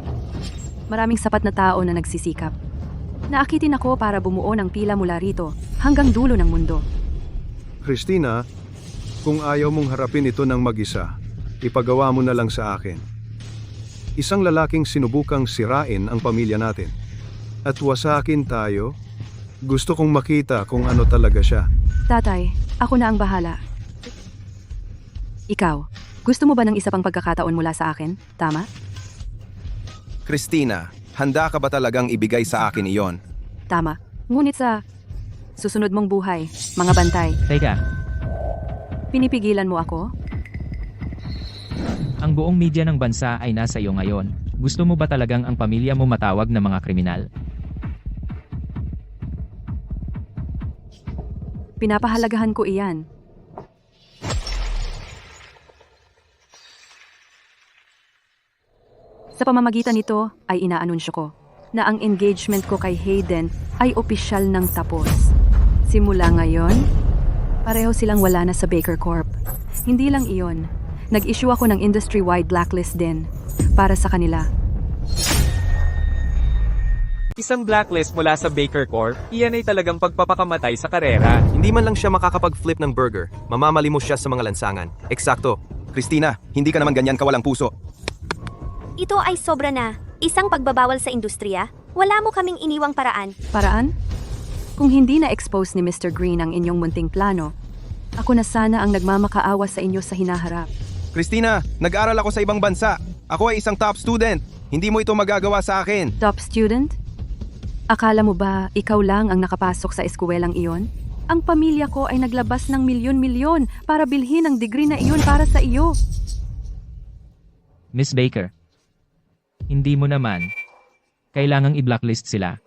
Maraming sapat na tao na nagsisikap. Naakitin ako para bumuo ng pila mula rito hanggang dulo ng mundo. Christina, kung ayaw mong harapin ito ng mag-isa, ipagawa mo na lang sa akin. Isang lalaking sinubukang sirain ang pamilya natin. At wasakin tayo. Gusto kong makita kung ano talaga siya. Tatay, ako na ang bahala. Ikaw, gusto mo ba ng isa pang pagkakataon mula sa akin? Tama? Christina, handa ka ba talagang ibigay sa akin iyon? Tama. Ngunit sa susunod mong buhay, mga bantay, Teka, pinipigilan mo ako? ang buong media ng bansa ay nasa iyo ngayon. Gusto mo ba talagang ang pamilya mo matawag na mga kriminal? Pinapahalagahan ko iyan. Sa pamamagitan nito ay inaanunsyo ko na ang engagement ko kay Hayden ay opisyal ng tapos. Simula ngayon, pareho silang wala na sa Baker Corp. Hindi lang iyon, nag-issue ako ng industry-wide blacklist din para sa kanila. Isang blacklist mula sa Baker Corp, iyan ay talagang pagpapakamatay sa karera. Hindi man lang siya makakapag-flip ng burger, mamamali mo siya sa mga lansangan. Eksakto. Christina, hindi ka naman ganyan kawalang puso. Ito ay sobra na. Isang pagbabawal sa industriya? Wala mo kaming iniwang paraan. Paraan? Kung hindi na-expose ni Mr. Green ang inyong munting plano, ako na sana ang nagmamakaawa sa inyo sa hinaharap. Christina, nag-aral ako sa ibang bansa. Ako ay isang top student. Hindi mo ito magagawa sa akin. Top student? Akala mo ba ikaw lang ang nakapasok sa eskwelang iyon? Ang pamilya ko ay naglabas ng milyon-milyon para bilhin ang degree na iyon para sa iyo. Miss Baker, hindi mo naman kailangang i-blacklist sila.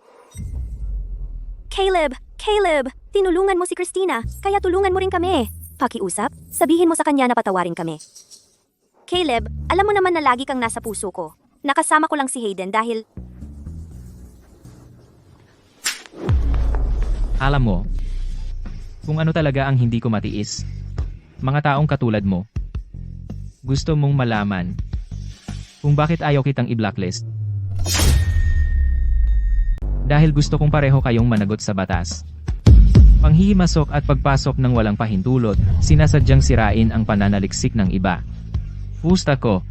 Caleb! Tinulungan mo si Christina, kaya tulungan mo rin kami. Pakiusap, sabihin mo sa kanya na patawarin kami. Caleb, alam mo naman na lagi kang nasa puso ko. Nakasama ko lang si Hayden dahil... Alam mo, kung ano talaga ang hindi ko matiis. Mga taong katulad mo. Gusto mong malaman kung bakit ayaw kitang i-blacklist. Dahil gusto kong pareho kayong managot sa batas. Panghihimasok at pagpasok ng walang pahintulot, sinasadyang sirain ang pananaliksik ng iba. Pusta ko,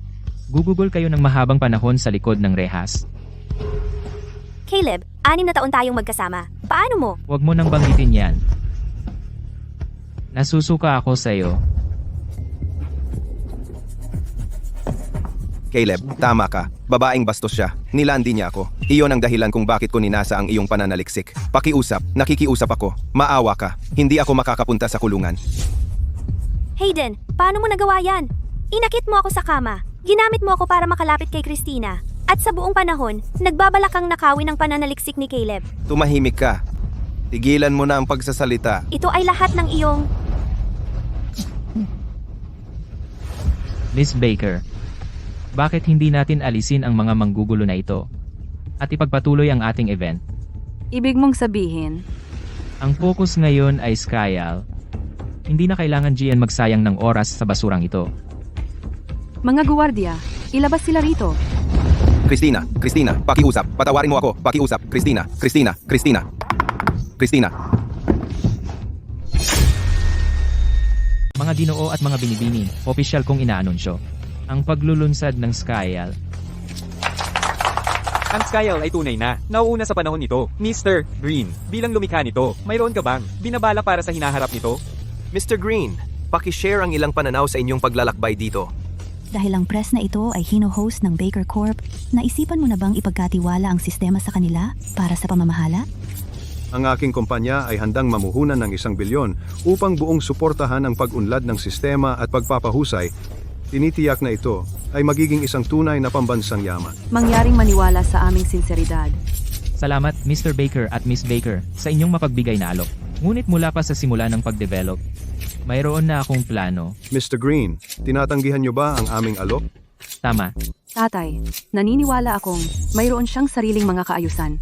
gugugol kayo ng mahabang panahon sa likod ng rehas. Caleb, 6 na taon tayong magkasama. Paano mo? Huwag mo nang banggitin yan. Nasusuka ako sa'yo. Caleb, tama ka. Babaeng bastos siya. Nilandi niya ako. Iyon ang dahilan kung bakit ko ninasa ang iyong pananaliksik. Pakiusap, nakikiusap ako. Maawa ka. Hindi ako makakapunta sa kulungan. Hayden, paano mo nagawa yan? Inakit mo ako sa kama. Ginamit mo ako para makalapit kay Christina. At sa buong panahon, nagbabalak kang nakawin ang pananaliksik ni Caleb. Tumahimik ka. Tigilan mo na ang pagsasalita. Ito ay lahat ng iyong... Miss Baker, bakit hindi natin alisin ang mga manggugulo na ito at ipagpatuloy ang ating event? Ibig mong sabihin, Ang focus ngayon ay Skyal. Hindi na kailangan GN magsayang ng oras sa basurang ito. mga guwardiya, ilabas sila rito. Christina, pakiusap. Patawarin mo ako. Pakiusap. Christina. Mga ginoo at mga binibini, opisyal kong inaanunsyo. Ang paglulunsad ng Skyal. Ang Skyal ay tunay na. Nauuna sa panahon nito. Mr. Green, bilang lumikha nito, mayroon ka bang binabala para sa hinaharap nito? Mr. Green, pakishare ang ilang pananaw sa inyong paglalakbay dito. Dahil ang press na ito ay hino-host ng Baker Corp, naisipan mo na bang ipagkatiwala ang sistema sa kanila para sa pamamahala? Ang aking kumpanya ay handang mamuhunan ng 1 bilyon upang buong suportahan ang pag-unlad ng sistema at pagpapahusay. Tinitiyak na ito ay magiging isang tunay na pambansang yaman. Mangyaring maniwala sa aming sinseridad. Salamat Mr. Baker at Miss Baker sa inyong mapagbigay na alok. Ngunit mula pa sa simula ng pagdevelop, mayroon na akong plano. Mr. Green, tinatanggihan niyo ba ang aming alok? Tama. Tatay, naniniwala akong mayroon siyang sariling mga kaayusan.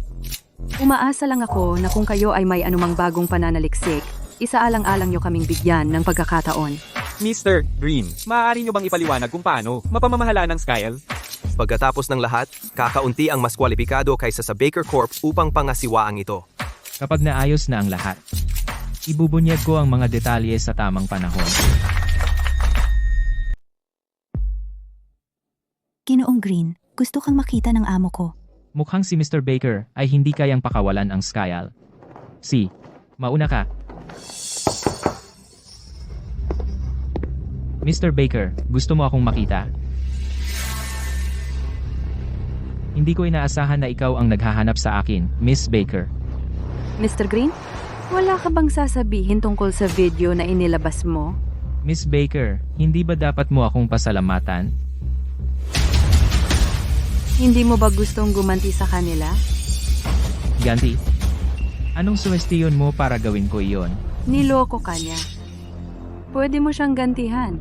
Umaasa lang ako na kung kayo ay may anumang bagong pananaliksik, Isaalang-alang nyo kaming bigyan ng pagkakataon. Mr. Green, maaari nyo bang ipaliwanag kung paano mapamamahala ng Skyal? Pagkatapos ng lahat, kakaunti ang mas kwalipikado kaysa sa Baker Corp upang pangasiwaang ito. Kapag naayos na ang lahat, ibubunyag ko ang mga detalye sa tamang panahon. Ginoong Green, gusto kang makita ng amo ko. Mukhang si Mr. Baker ay hindi kayang pakawalan ang Skyal. Si, mauna ka. Mr. Baker, gusto mo akong makita? Hindi ko inaasahan na ikaw ang naghahanap sa akin, Miss Baker. Mr. Green, wala ka bang sasabihin tungkol sa video na inilabas mo? Miss Baker, hindi ba dapat mo akong pasalamatan? Hindi mo ba gustong gumanti sa kanila? Ganti? Anong suwestiyon mo para gawin ko iyon? Niloko ka niya. Pwede mo siyang gantihan.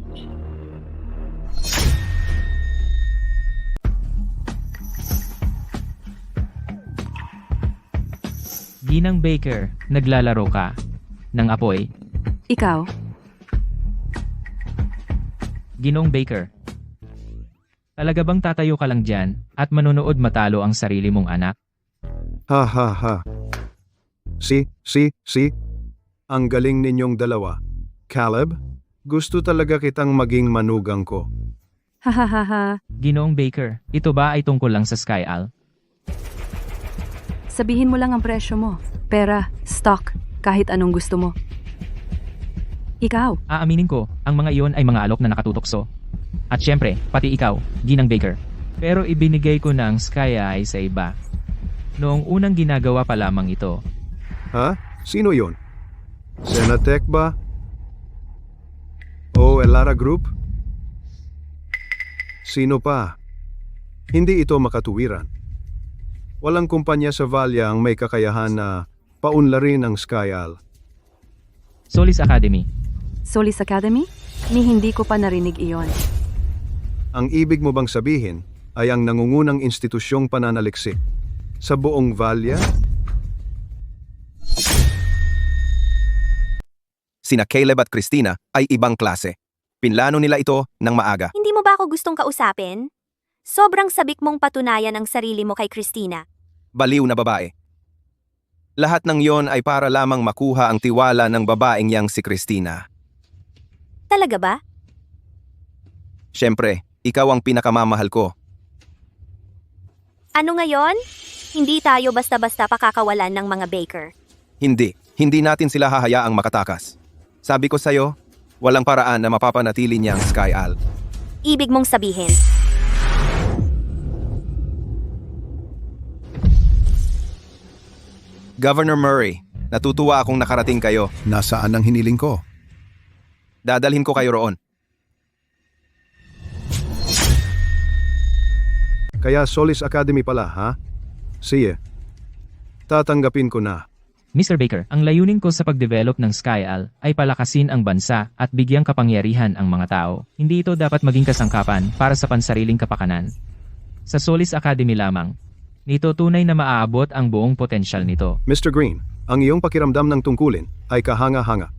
Ginang Baker, naglalaro ka ng apoy. Ikaw? Ginong Baker. Talaga bang tatayo ka lang dyan at manonood matalo ang sarili mong anak? Ha ha ha. Si. Ang galing ninyong dalawa. Caleb, gusto talaga kitang maging manugang ko. Hahaha. Ginoong Baker, ito ba ay tungkol lang sa Skyal? Sabihin mo lang ang presyo mo. Pera, stock, kahit anong gusto mo. Ikaw, Aaminin ko, ang mga iyon ay mga alok na nakatutokso. At syempre, pati ikaw, Ginang Baker. Pero ibinigay ko na ang Skyal sa iba. Noong unang ginagawa pa lamang ito. Ha? Sino yon? Senatec ba? O Elara Group? Sino pa? Hindi ito makatuwiran. Walang kumpanya sa Valia ang may kakayahan na paunlarin ang Skyal. Solis Academy. Solis Academy? Ni hindi ko pa narinig iyon. Ang ibig mo bang sabihin ay ang nangungunang institusyong pananaliksik sa buong Valia? Sina Caleb at Christina ay ibang klase. Pinlano nila ito ng maaga. Hindi mo ba ako gustong kausapin? Sobrang sabik mong patunayan ang sarili mo kay Christina. Baliw na babae. Lahat ng yon ay para lamang makuha ang tiwala ng babaeng yang si Christina. Talaga ba? Siyempre, ikaw ang pinakamamahal ko. Ano ngayon? Hindi tayo basta-basta pakakawalan ng mga Baker. Hindi natin sila hahayaang makatakas. Sabi ko sa'yo, walang paraan na mapapanatili niya ang Skyal. Ibig mong sabihin, Governor Murray, natutuwa akong nakarating kayo. Nasaan ang hiniling ko? Dadalhin ko kayo roon. Kaya Solis Academy pala, ha? Sige. Tatanggapin ko na. Mr. Baker, ang layunin ko sa pagdevelop ng Skyal ay palakasin ang bansa at bigyang kapangyarihan ang mga tao. Hindi ito dapat maging kasangkapan para sa pansariling kapakanan. Sa Solis Academy lamang, nito tunay na maaabot ang buong potensyal nito. Mr. Green, ang iyong pakiramdam ng tungkulin ay kahanga-hanga.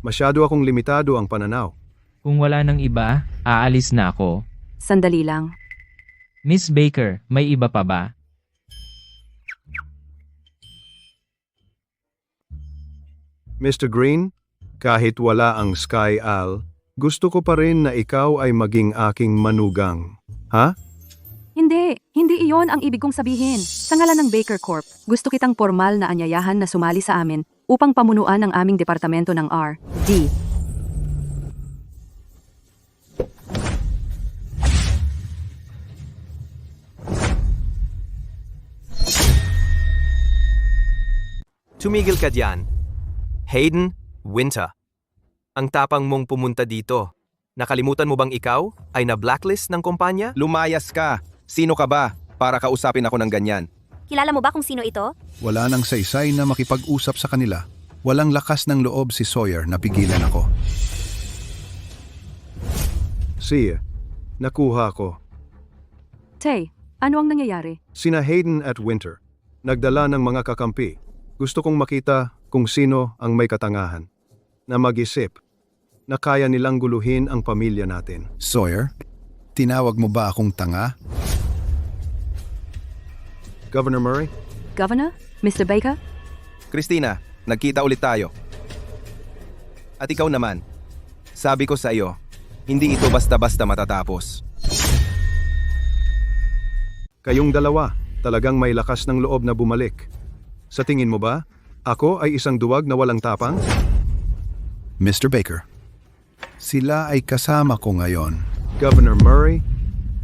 Masyado akong limitado ang pananaw. Kung wala nang iba, aalis na ako. Sandali lang. Miss Baker, may iba pa ba? Mr. Green, kahit wala ang Skyal, gusto ko pa rin na ikaw ay maging aking manugang. Ha? Hindi iyon ang ibig kong sabihin. Sa ngalan ng Baker Corp, gusto kitang formal na anyayahan na sumali sa amin upang pamunuan ang aming departamento ng R&D. Tumigil ka diyan. Hayden, Winter. Ang tapang mong pumunta dito. Nakalimutan mo bang ikaw ay na-blacklist ng kumpanya? Lumayas ka! Sino ka ba para kausapin ako ng ganyan? kilala mo ba kung sino ito? Wala nang saysay na makipag-usap sa kanila. Walang lakas ng loob si Sawyer na pigilan ako. Sige, nakuha ko. Tay, ano ang nangyayari? Sina Hayden at Winter, nagdala ng mga kakampi. Gusto kong makita kung sino ang may katangahan. na mag-isip na kaya nilang guluhin ang pamilya natin. Sawyer, tinawag mo ba akong tanga? Governor Murray, Governor? Mr. Baker? Christina, nagkita ulit tayo. At ikaw naman, sabi ko sa iyo, hindi ito basta-basta matatapos. kayong dalawa talagang may lakas ng loob na bumalik. Sa tingin mo ba, ako ay isang duwag na walang tapang? Mr. Baker, sila ay kasama ko ngayon. Governor Murray,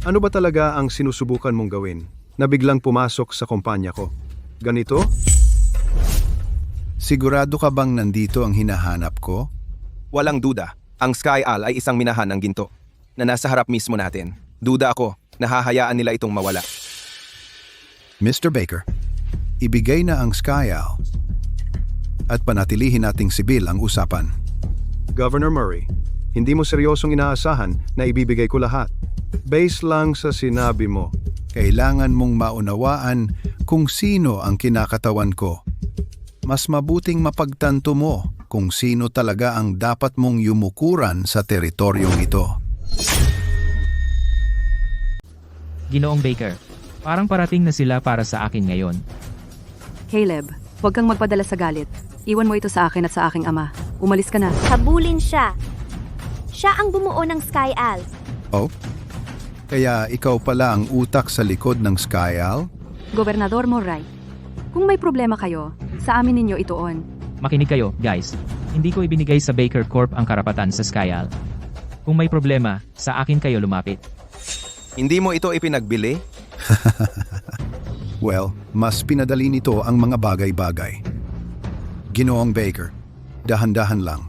ano ba talaga ang sinusubukan mong gawin na biglang pumasok sa kumpanya ko? Ganito? Sigurado ka bang nandito ang hinahanap ko? Walang duda, ang Sky Al ay isang minahan ng ginto na nasa harap mismo natin. Duda ako, nahahayaan nila itong mawala. Mr. Baker, ibigay na ang Skyal at panatilihin nating sibil ang usapan. Governor Murray, hindi mo seryosong inaasahan na ibibigay ko lahat. Base lang sa sinabi mo. Kailangan mong maunawaan kung sino ang kinakatawan ko. Mas mabuting mapagtanto mo kung sino talaga ang dapat mong yumukuran sa teritoryong ito. Ginoong Baker, parang parating na sila para sa akin ngayon. Caleb, huwag kang magpadala sa galit. Iwan mo ito sa akin at sa aking ama. Umalis ka na. Habulin siya. Siya ang bumuo ng Sky Al. Oh? Kaya ikaw pala ang utak sa likod ng Skyal? Gobernador Murray, kung may problema kayo, sa amin ninyo ituon. Makinig kayo, guys. Hindi ko ibinigay sa Baker Corp ang karapatan sa Skyal. Kung may problema, sa akin kayo lumapit. Hindi mo ito ipinagbili? Well, mas pinadali nito ang mga bagay-bagay. Ginoong Baker, dahan-dahan lang.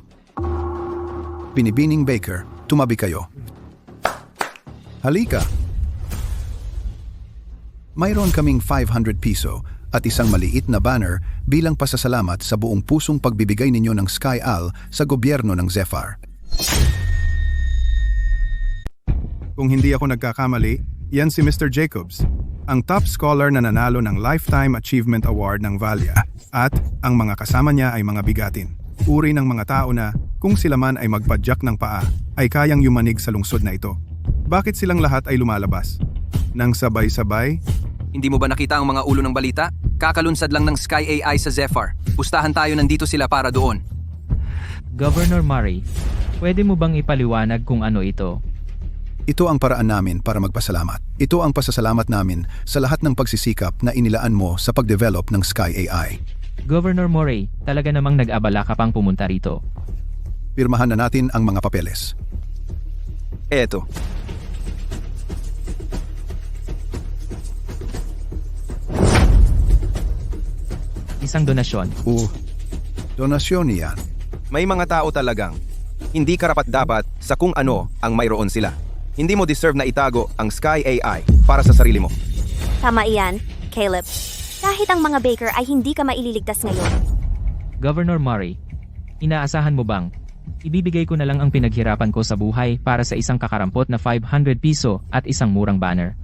Binibining Baker, tumabi kayo. Halika. Mayroon kaming 500 piso at isang maliit na banner bilang pasasalamat sa buong pusong pagbibigay ninyo ng Sky Al sa gobyerno ng Zephyr. Kung hindi ako nagkakamali, yan si Mr. Jacobs, ang top scholar na nanalo ng Lifetime Achievement Award ng Valia, at ang mga kasama niya ay mga bigatin. Uri ng mga tao na, kung sila man ay magpadyak ng paa, ay kayang yumanig sa lungsod na ito. Bakit silang lahat ay lumalabas? Nang sabay-sabay? Hindi mo ba nakita ang mga ulo ng balita? Kakalunsad lang ng Sky AI sa Zephyr. Pustahan tayo, nandito sila para doon. Governor Murray, pwede mo bang ipaliwanag kung ano ito? Ito ang paraan namin para magpasalamat. Ito ang pasasalamat namin sa lahat ng pagsisikap na inilaan mo sa pag-develop ng Sky AI. Governor Murray, talaga namang nag-abala ka pang pumunta rito. Pirmahan na natin ang mga papeles. Eto. Isang donasyon. Donasyon yan. May mga tao talagang hindi karapat-dapat sa kung ano ang mayroon sila. Hindi mo deserve na itago ang Sky AI para sa sarili mo. Tama iyan, Caleb. Kahit ang mga Baker ay hindi ka maililigtas ngayon. Governor Murray, inaasahan mo bang ibibigay ko na lang ang pinaghirapan ko sa buhay para sa isang kakarampot na 500 piso at isang murang banner?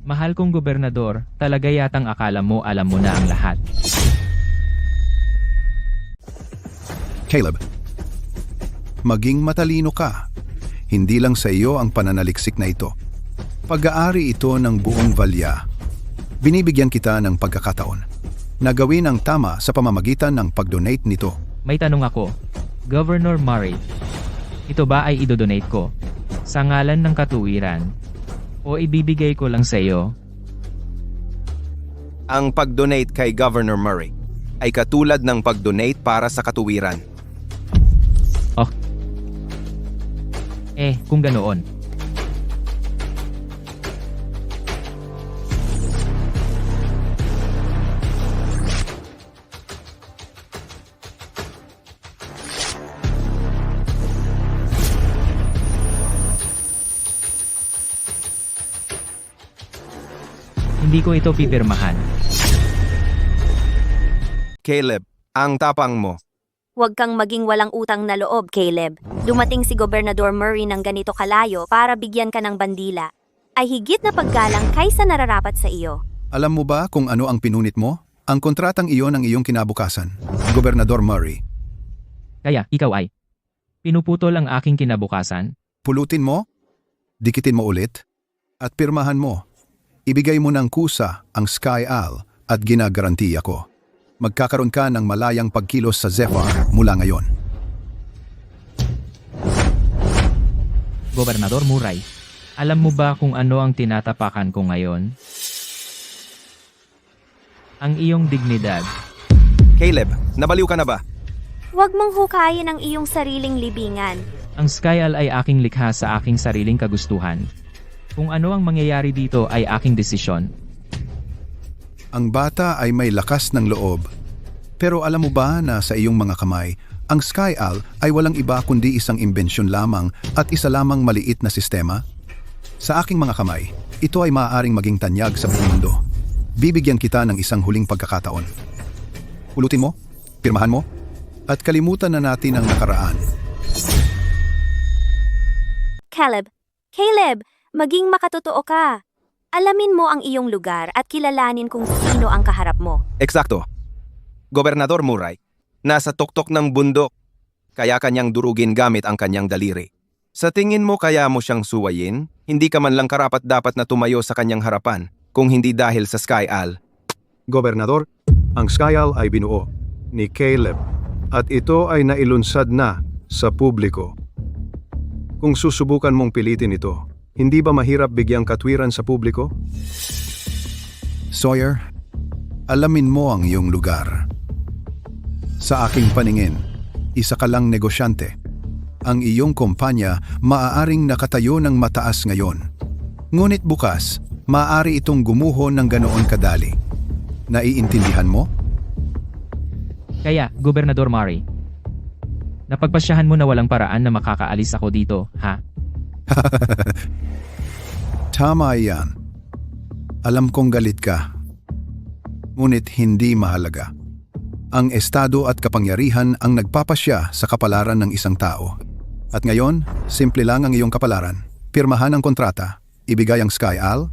Mahal kong gobernador, talaga yatang akala mo alam mo na ang lahat. Caleb, maging matalino ka. Hindi lang sa iyo ang pananaliksik na ito. Pag-aari ito ng buong Valia. Binibigyan kita ng pagkakataon na gawin ang tama sa pamamagitan ng pag-donate nito. May tanong ako, Governor Murray, ito ba ay idodonate ko sa ngalan ng katuwiran o ibibigay ko lang sa iyo? Ang pag-donate kay Governor Murray ay katulad ng pag-donate para sa katuwiran. Oh. Kung ganoon. Hindi ko ito pipirmahan. Caleb, ang tapang mo. Huwag kang maging walang utang na loob, Caleb. Dumating si Gobernador Murray ng ganito kalayo para bigyan ka ng bandila. Ay higit na paggalang kaysa nararapat sa iyo. Alam mo ba kung ano ang pinunit mo? Ang kontratang iyon ang iyong kinabukasan, Gobernador Murray. Kaya, ikaw ay pinuputol ang aking kinabukasan. Pulutin mo, dikitin mo ulit, at pirmahan mo. Ibigay mo ng kusa ang Sky Al at ginagarantiya ko. Magkakaroon ka ng malayang pagkilos sa Zephyr mula ngayon. Gobernador Murray, alam mo ba kung ano ang tinatapakan ko ngayon? Ang iyong dignidad. Caleb, nabaliw ka na ba? Huwag mong hukayin ang iyong sariling libingan. Ang Skyal ay aking likha sa aking sariling kagustuhan. Kung ano ang mangyayari dito ay aking desisyon. Ang bata ay may lakas ng loob. Pero alam mo ba na sa iyong mga kamay, ang Sky Al ay walang iba kundi isang imbensyon lamang at isa lamang maliit na sistema? Sa aking mga kamay, ito ay maaaring maging tanyag sa buong mundo. Bibigyan kita ng isang huling pagkakataon. Pulutin mo, pirmahan mo, at kalimutan na natin ang nakaraan. Caleb, maging makatotoo ka. Alamin mo ang iyong lugar at kilalanin kung sino ang kaharap mo. Eksakto. Gobernador Murray, nasa tuktok ng bundok, kaya kanyang durugin gamit ang kanyang daliri. Sa tingin mo kaya mo siyang suwayin? Hindi ka man lang karapat-dapat na tumayo sa kanyang harapan, kung hindi dahil sa Sky Al. Gobernador, ang Sky Al ay binuo ni Caleb at ito ay nailunsad na sa publiko. Kung susubukan mong pilitin ito, hindi ba mahirap bigyang katwiran sa publiko? Sawyer, alamin mo ang iyong lugar. Sa aking paningin, isa ka lang negosyante. Ang iyong kumpanya maaaring nakatayo ng mataas ngayon. Ngunit bukas, maaari itong gumuho ng ganoon kadali. Naiintindihan mo? Kaya, Gobernador Murray, napagpasyahan mo na walang paraan na makakaalis ako dito, ha? Tama yan. Alam kong galit ka. Ngunit hindi mahalaga. Ang estado at kapangyarihan ang nagpapasya sa kapalaran ng isang tao. At ngayon, simple lang ang iyong kapalaran. Pirmahan ang kontrata, ibigay ang Sky Al,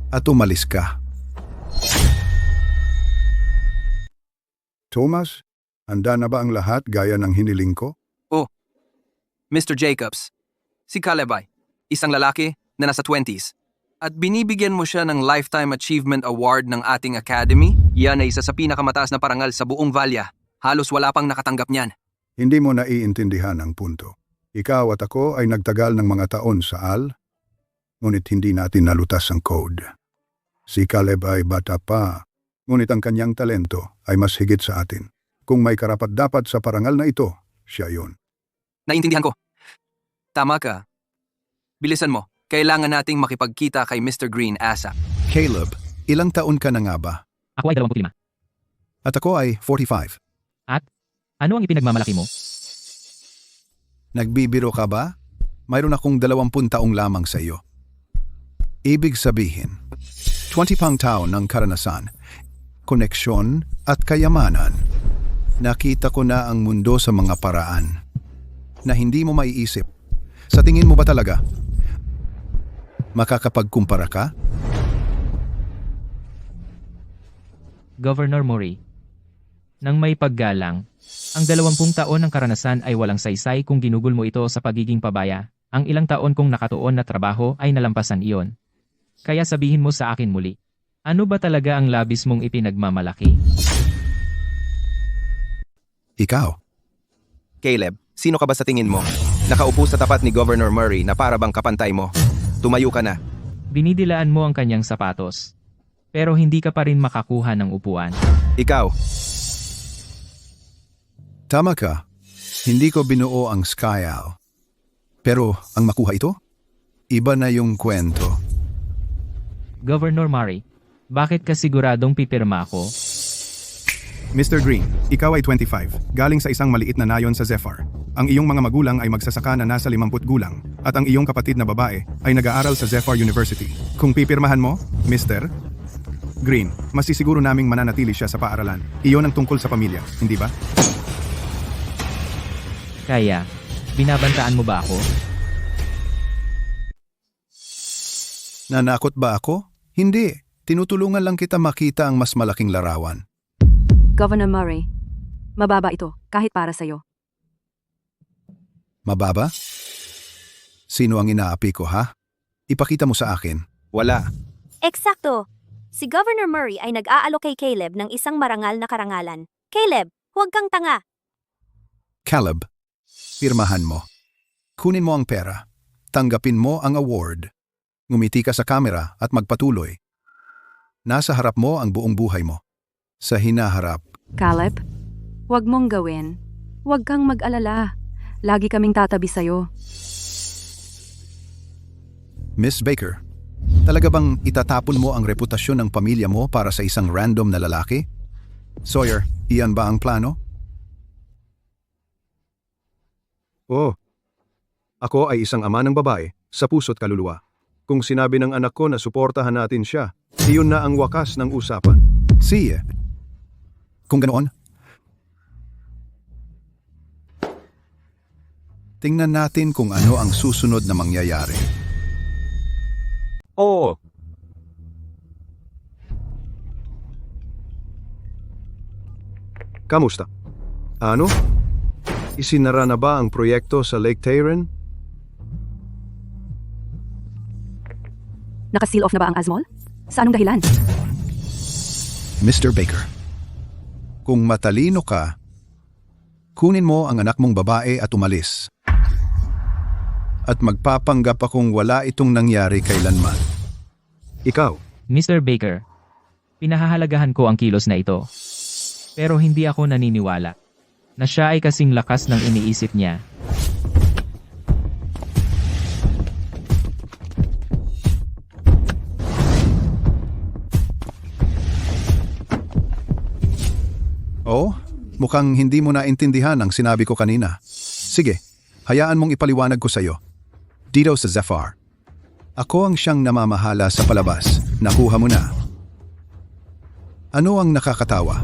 at umalis ka. Thomas, handa na ba ang lahat gaya ng hiniling ko? Oh, Mr. Jacobs, si Caleb ay isang lalaki na nasa 20s. At binibigyan mo siya ng Lifetime Achievement Award ng ating Academy? Yan ay isa sa pinakamataas na parangal sa buong Valya. Halos wala pang nakatanggap niyan. Hindi mo naiintindihan ang punto. Ikaw at ako ay nagtagal ng mga taon sa AL, ngunit hindi natin nalutas ang code. Si Caleb ay bata pa, ngunit ang kanyang talento ay mas higit sa atin. Kung may karapat-dapat sa parangal na ito, siya yun. Naintindihan ko. Tama ka. Bilisan mo. Kailangan nating makipagkita kay Mr. Green ASAP. Caleb, ilang taon ka na nga ba? Ako ay 25. At ako ay 45. At, ano ang ipinagmamalaki mo? Nagbibiro ka ba? Mayroon akong 20 taong lamang sa iyo. Ibig sabihin, 20 pang taon ng karanasan, koneksyon at kayamanan. Nakita ko na ang mundo sa mga paraan na hindi mo maiisip. Sa tingin mo ba talaga, makakapagkumpara ka? Governor Murray, nang may paggalang, ang 20 taon ng karanasan ay walang saysay kung ginugol mo ito sa pagiging pabaya. Ang ilang taon kong nakatuon na trabaho ay nalampasan iyon. Kaya sabihin mo sa akin muli, ano ba talaga ang labis mong ipinagmamalaki? Ikaw. Caleb, sino ka ba sa tingin mo? Nakaupo sa tapat ni Governor Murray na para bang kapantay mo. Tumayo ka na. Binidilaan mo ang kanyang sapatos. Pero hindi ka pa rin makakuha ng upuan. Ikaw. Tama ka. Hindi ko binuo ang Sky Al. Pero ang makuha ito? Iba na yung kwento. Governor Murray, bakit ka siguradong pipirma ako? Mr. Green, ikaw ay 25, galing sa isang maliit na nayon sa Zephyr. Ang iyong mga magulang ay magsasaka na nasa 50 gulang, at ang iyong kapatid na babae ay nag-aaral sa Zephyr University. Kung pipirmahan mo, Mr. Green, masisiguro naming mananatili siya sa paaralan. Iyon ang tungkol sa pamilya, hindi ba? Kaya, binabantaan mo ba ako? Nanakot ba ako? Hindi. Tinutulungan lang kita makita ang mas malaking larawan. Governor Murray, mababa ito kahit para sa'yo. Mababa? Sino ang inaapi ko, ha? Ipakita mo sa akin. Wala. Eksakto. Si Governor Murray ay nag-aalok kay Caleb ng isang marangal na karangalan. Caleb, huwag kang tanga. Caleb, pirmahan mo. Kunin mo ang pera. Tanggapin mo ang award. Ngumiti ka sa kamera at magpatuloy. Nasa harap mo ang buong buhay mo. Sa hinaharap. Caleb, huwag mong gawin. Huwag kang mag-alala. Lagi kaming tatabi sa'yo. Miss Baker, talaga bang itatapon mo ang reputasyon ng pamilya mo para sa isang random na lalaki? Sawyer, iyan ba ang plano? Oh, ako ay isang ama ng babae, sa puso't kaluluwa. Kung sinabi ng anak ko na suportahan natin siya, iyon na ang wakas ng usapan. Kung ganoon, tingnan natin kung ano ang susunod na mangyayari. Oo. Kamusta? Ano? Isinara na ba ang proyekto sa Lake Tayren? Naka-seal off na ba ang Azmol? Sa anong dahilan? Mr. Baker, kung matalino ka, kunin mo ang anak mong babae at umalis. At magpapanggap akong wala itong nangyari kailanman. Ikaw, Mr. Baker, pinahahalagahan ko ang kilos na ito. Pero hindi ako naniniwala na siya ay kasing lakas ng iniisip niya. Oh, mukhang hindi mo naintindihan ang sinabi ko kanina. Sige, hayaan mong ipaliwanag ko sa iyo. Dito sa Zephyr. Ako ang siyang namamahala sa palabas. Nakuha mo na. Ano ang nakakatawa?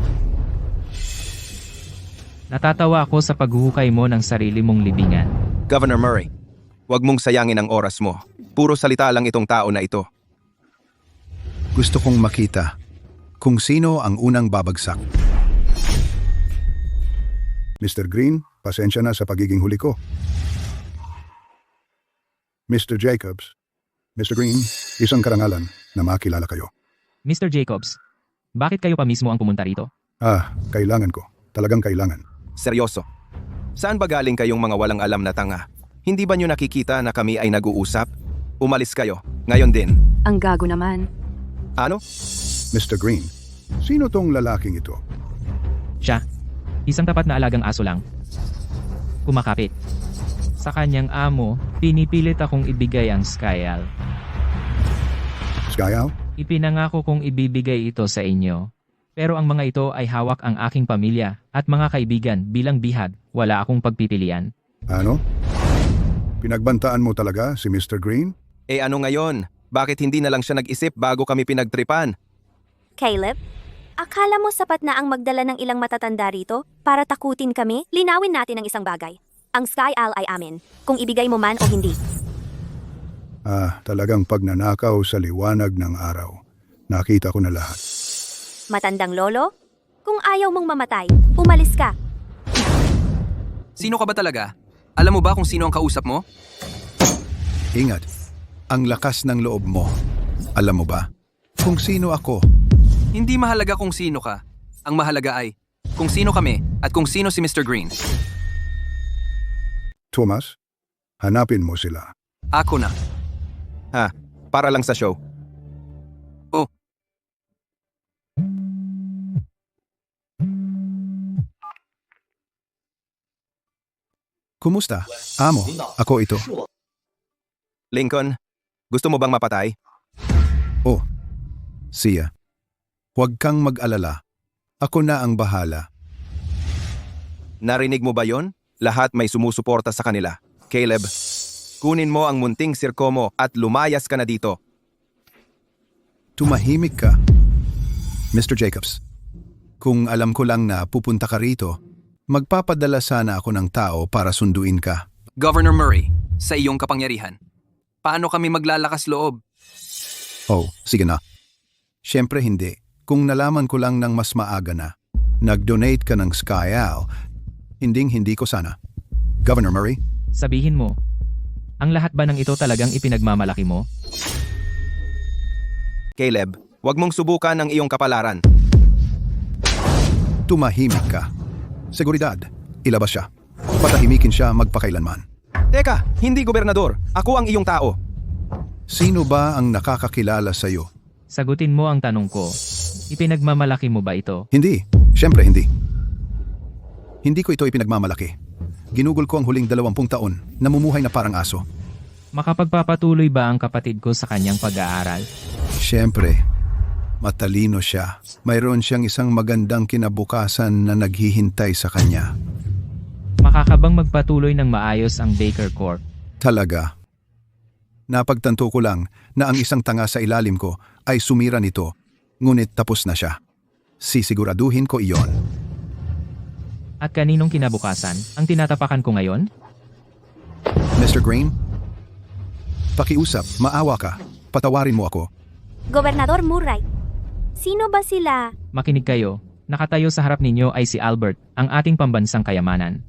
Natatawa ako sa paghuhukay mo ng sarili mong libingan. Governor Murray, huwag mong sayangin ang oras mo. Puro salita lang itong tao na ito. Gusto kong makita kung sino ang unang babagsak. Mr. Green, pasensya na sa pagiging huli ko. Mr. Jacobs, Mr. Green, isang karangalan na makilala kayo. Mr. Jacobs, bakit kayo pa mismo ang pumunta rito? Kailangan ko. Talagang kailangan. Seryoso. Saan ba galing kayong mga walang alam na tanga? Hindi ba nyo nakikita na kami ay nag-uusap? Umalis kayo. Ngayon din. Ang gago naman. Ano? Mr. Green, sino tong lalaking ito? Siya, isang tapat na alagang aso lang. Kumakapit. Sa kanyang amo, pinipilit akong ibigay ang Skyal. Skyaw? Ipinangako kong ibibigay ito sa inyo. Pero ang mga ito ay hawak ang aking pamilya at mga kaibigan bilang bihag, wala akong pagpipilian. Ano? Pinagbantaan mo talaga si Mr. Green? Ano ngayon? Bakit hindi na lang siya nag-isip bago kami pinagtripan? Caleb, akala mo sapat na ang magdala ng ilang matatanda rito para takutin kami? Linawin natin ang isang bagay. Ang Sky Owl ay amin, kung ibigay mo man o hindi. Talagang pagnanakaw sa liwanag ng araw. Nakita ko na lahat. Matandang lolo? Kung ayaw mong mamatay, umalis ka. Sino ka ba talaga? Alam mo ba kung sino ang kausap mo? Ingat, ang lakas ng loob mo. Alam mo ba kung sino ako? Hindi mahalaga kung sino ka. Ang mahalaga ay kung sino kami at kung sino si Mr. Green. Thomas, hanapin mo sila. Ako na. Para lang sa show. Oh. Kumusta? Amo, ako ito. Lincoln, gusto mo bang mapatay? Oh, siya. Huwag kang mag-alala. Ako na ang bahala. Narinig mo ba yon? Lahat may sumusuporta sa kanila. Caleb, kunin mo ang munting sirko mo at lumayas ka na dito. Tumahimik ka. Mr. Jacobs, kung alam ko lang na pupunta ka rito, magpapadala sana ako ng tao para sunduin ka. Governor Murray, sa iyong kapangyarihan, paano kami maglalakas loob? Oh, sige na. Siyempre hindi. Kung nalaman ko lang ng mas maaga na, nag-donate ka ng Sky Owl, hindi ko sana. Governor Murray, Sabihin mo, ang lahat ba ng ito talagang ipinagmamalaki mo? Caleb, huwag mong subukan ang iyong kapalaran. Tumahimik ka. Seguridad, ilabas siya. Patahimikin siya magpakailanman. Teka, hindi gobernador. Ako ang iyong tao. Sino ba ang nakakakilala sa iyo? Sagutin mo ang tanong ko. Ipinagmamalaki mo ba ito? Hindi. Siyempre hindi. Hindi ko ito ipinagmamalaki. Ginugol ko ang huling 20 taon, namumuhay na parang aso. Makapagpapatuloy ba ang kapatid ko sa kanyang pag-aaral? Siyempre, matalino siya. Mayroon siyang isang magandang kinabukasan na naghihintay sa kanya. Makakabang magpatuloy ng maayos ang Baker Corp? Talaga. Napagtanto ko lang na ang isang tanga sa ilalim ko ay sumira nito, ngunit tapos na siya. Sisiguraduhin ko iyon. At kaninong kinabukasan ang tinatapakan ko ngayon? Mr. Green? Pakiusap, maawa ka. Patawarin mo ako. Gobernador Murray. Sino ba sila? Makinig kayo. Nakatayo sa harap ninyo ay si Albert, ang ating pambansang kayamanan.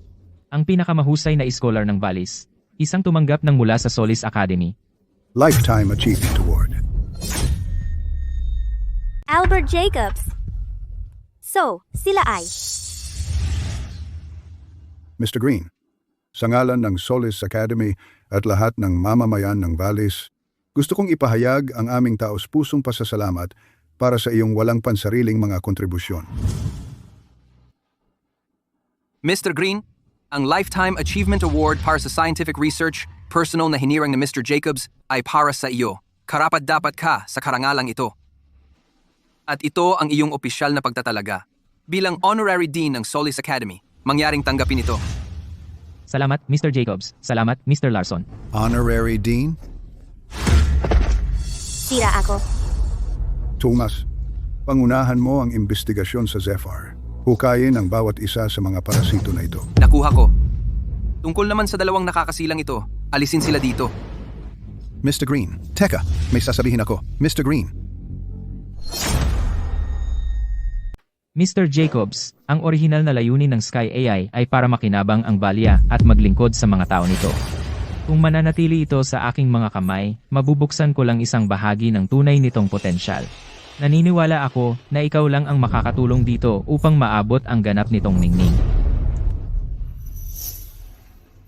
Ang pinakamahusay na scholar ng Valis. Isang tumanggap ng mula sa Solis Academy. Lifetime Achievement Award. Albert Jacobs. So, sila ay... Mr. Green, sa ngalan ng Solis Academy at lahat ng mamamayan ng Valis, gusto kong ipahayag ang aming taos-pusong pasasalamat para sa iyong walang pansariling mga kontribusyon. Mr. Green, ang Lifetime Achievement Award para sa scientific research, personal na hinirang ni Mr. Jacobs, ay para sa iyo. Karapat-dapat ka sa karangalang ito. At ito ang iyong opisyal na pagtatalaga. Bilang Honorary Dean ng Solis Academy, mangyaring tanggapin ito. Salamat, Mr. Jacobs. Salamat, Mr. Larson. Honorary Dean? Sira ako. Thomas, pangunahan mo ang investigasyon sa Zephyr. Hukayin ang bawat isa sa mga parasito na ito. Nakuha ko. Tungkol naman sa dalawang nakakasilang ito, alisin sila dito. Mr. Green, teka, may sasabihin ako. Mr. Green. Mr. Jacobs, ang orihinal na layunin ng Sky AI ay para makinabang ang balya at maglingkod sa mga tao nito. Kung mananatili ito sa aking mga kamay, mabubuksan ko lang isang bahagi ng tunay nitong potensyal. Naniniwala ako na ikaw lang ang makakatulong dito upang maabot ang ganap nitong ningning.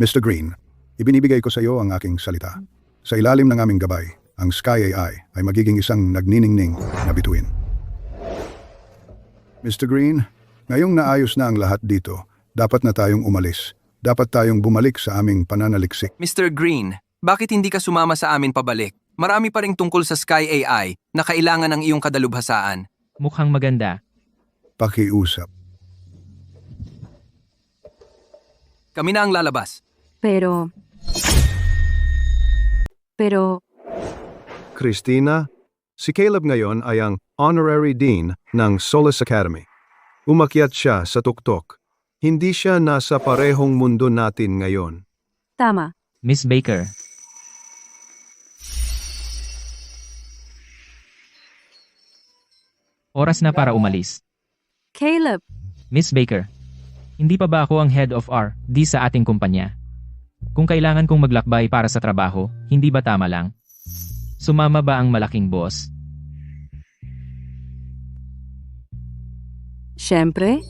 Mr. Green, ibinibigay ko sa iyo ang aking salita. Sa ilalim ng aming gabay, ang Sky AI ay magiging isang nagniningning na bituin. Mr. Green, ngayong naayos na ang lahat dito, dapat na tayong umalis. Dapat tayong bumalik sa aming pananaliksik. Mr. Green, bakit hindi ka sumama sa amin pabalik? Marami pa ring tungkol sa Sky AI na kailangan ng iyong kadalubhasaan. Mukhang maganda. Pakiusap. Kami na ang lalabas. Pero... Christina, si Caleb ngayon ay ang Honorary Dean ng Solis Academy. Umakyat siya sa tuktok. Hindi siya nasa parehong mundo natin ngayon. Tama. Miss Baker. Oras na para umalis. Caleb, Miss Baker, hindi pa ba ako ang head of R&D sa ating kumpanya? Kung kailangan kong maglakbay para sa trabaho, hindi ba tama lang? Sumama ba ang malaking boss? syempre,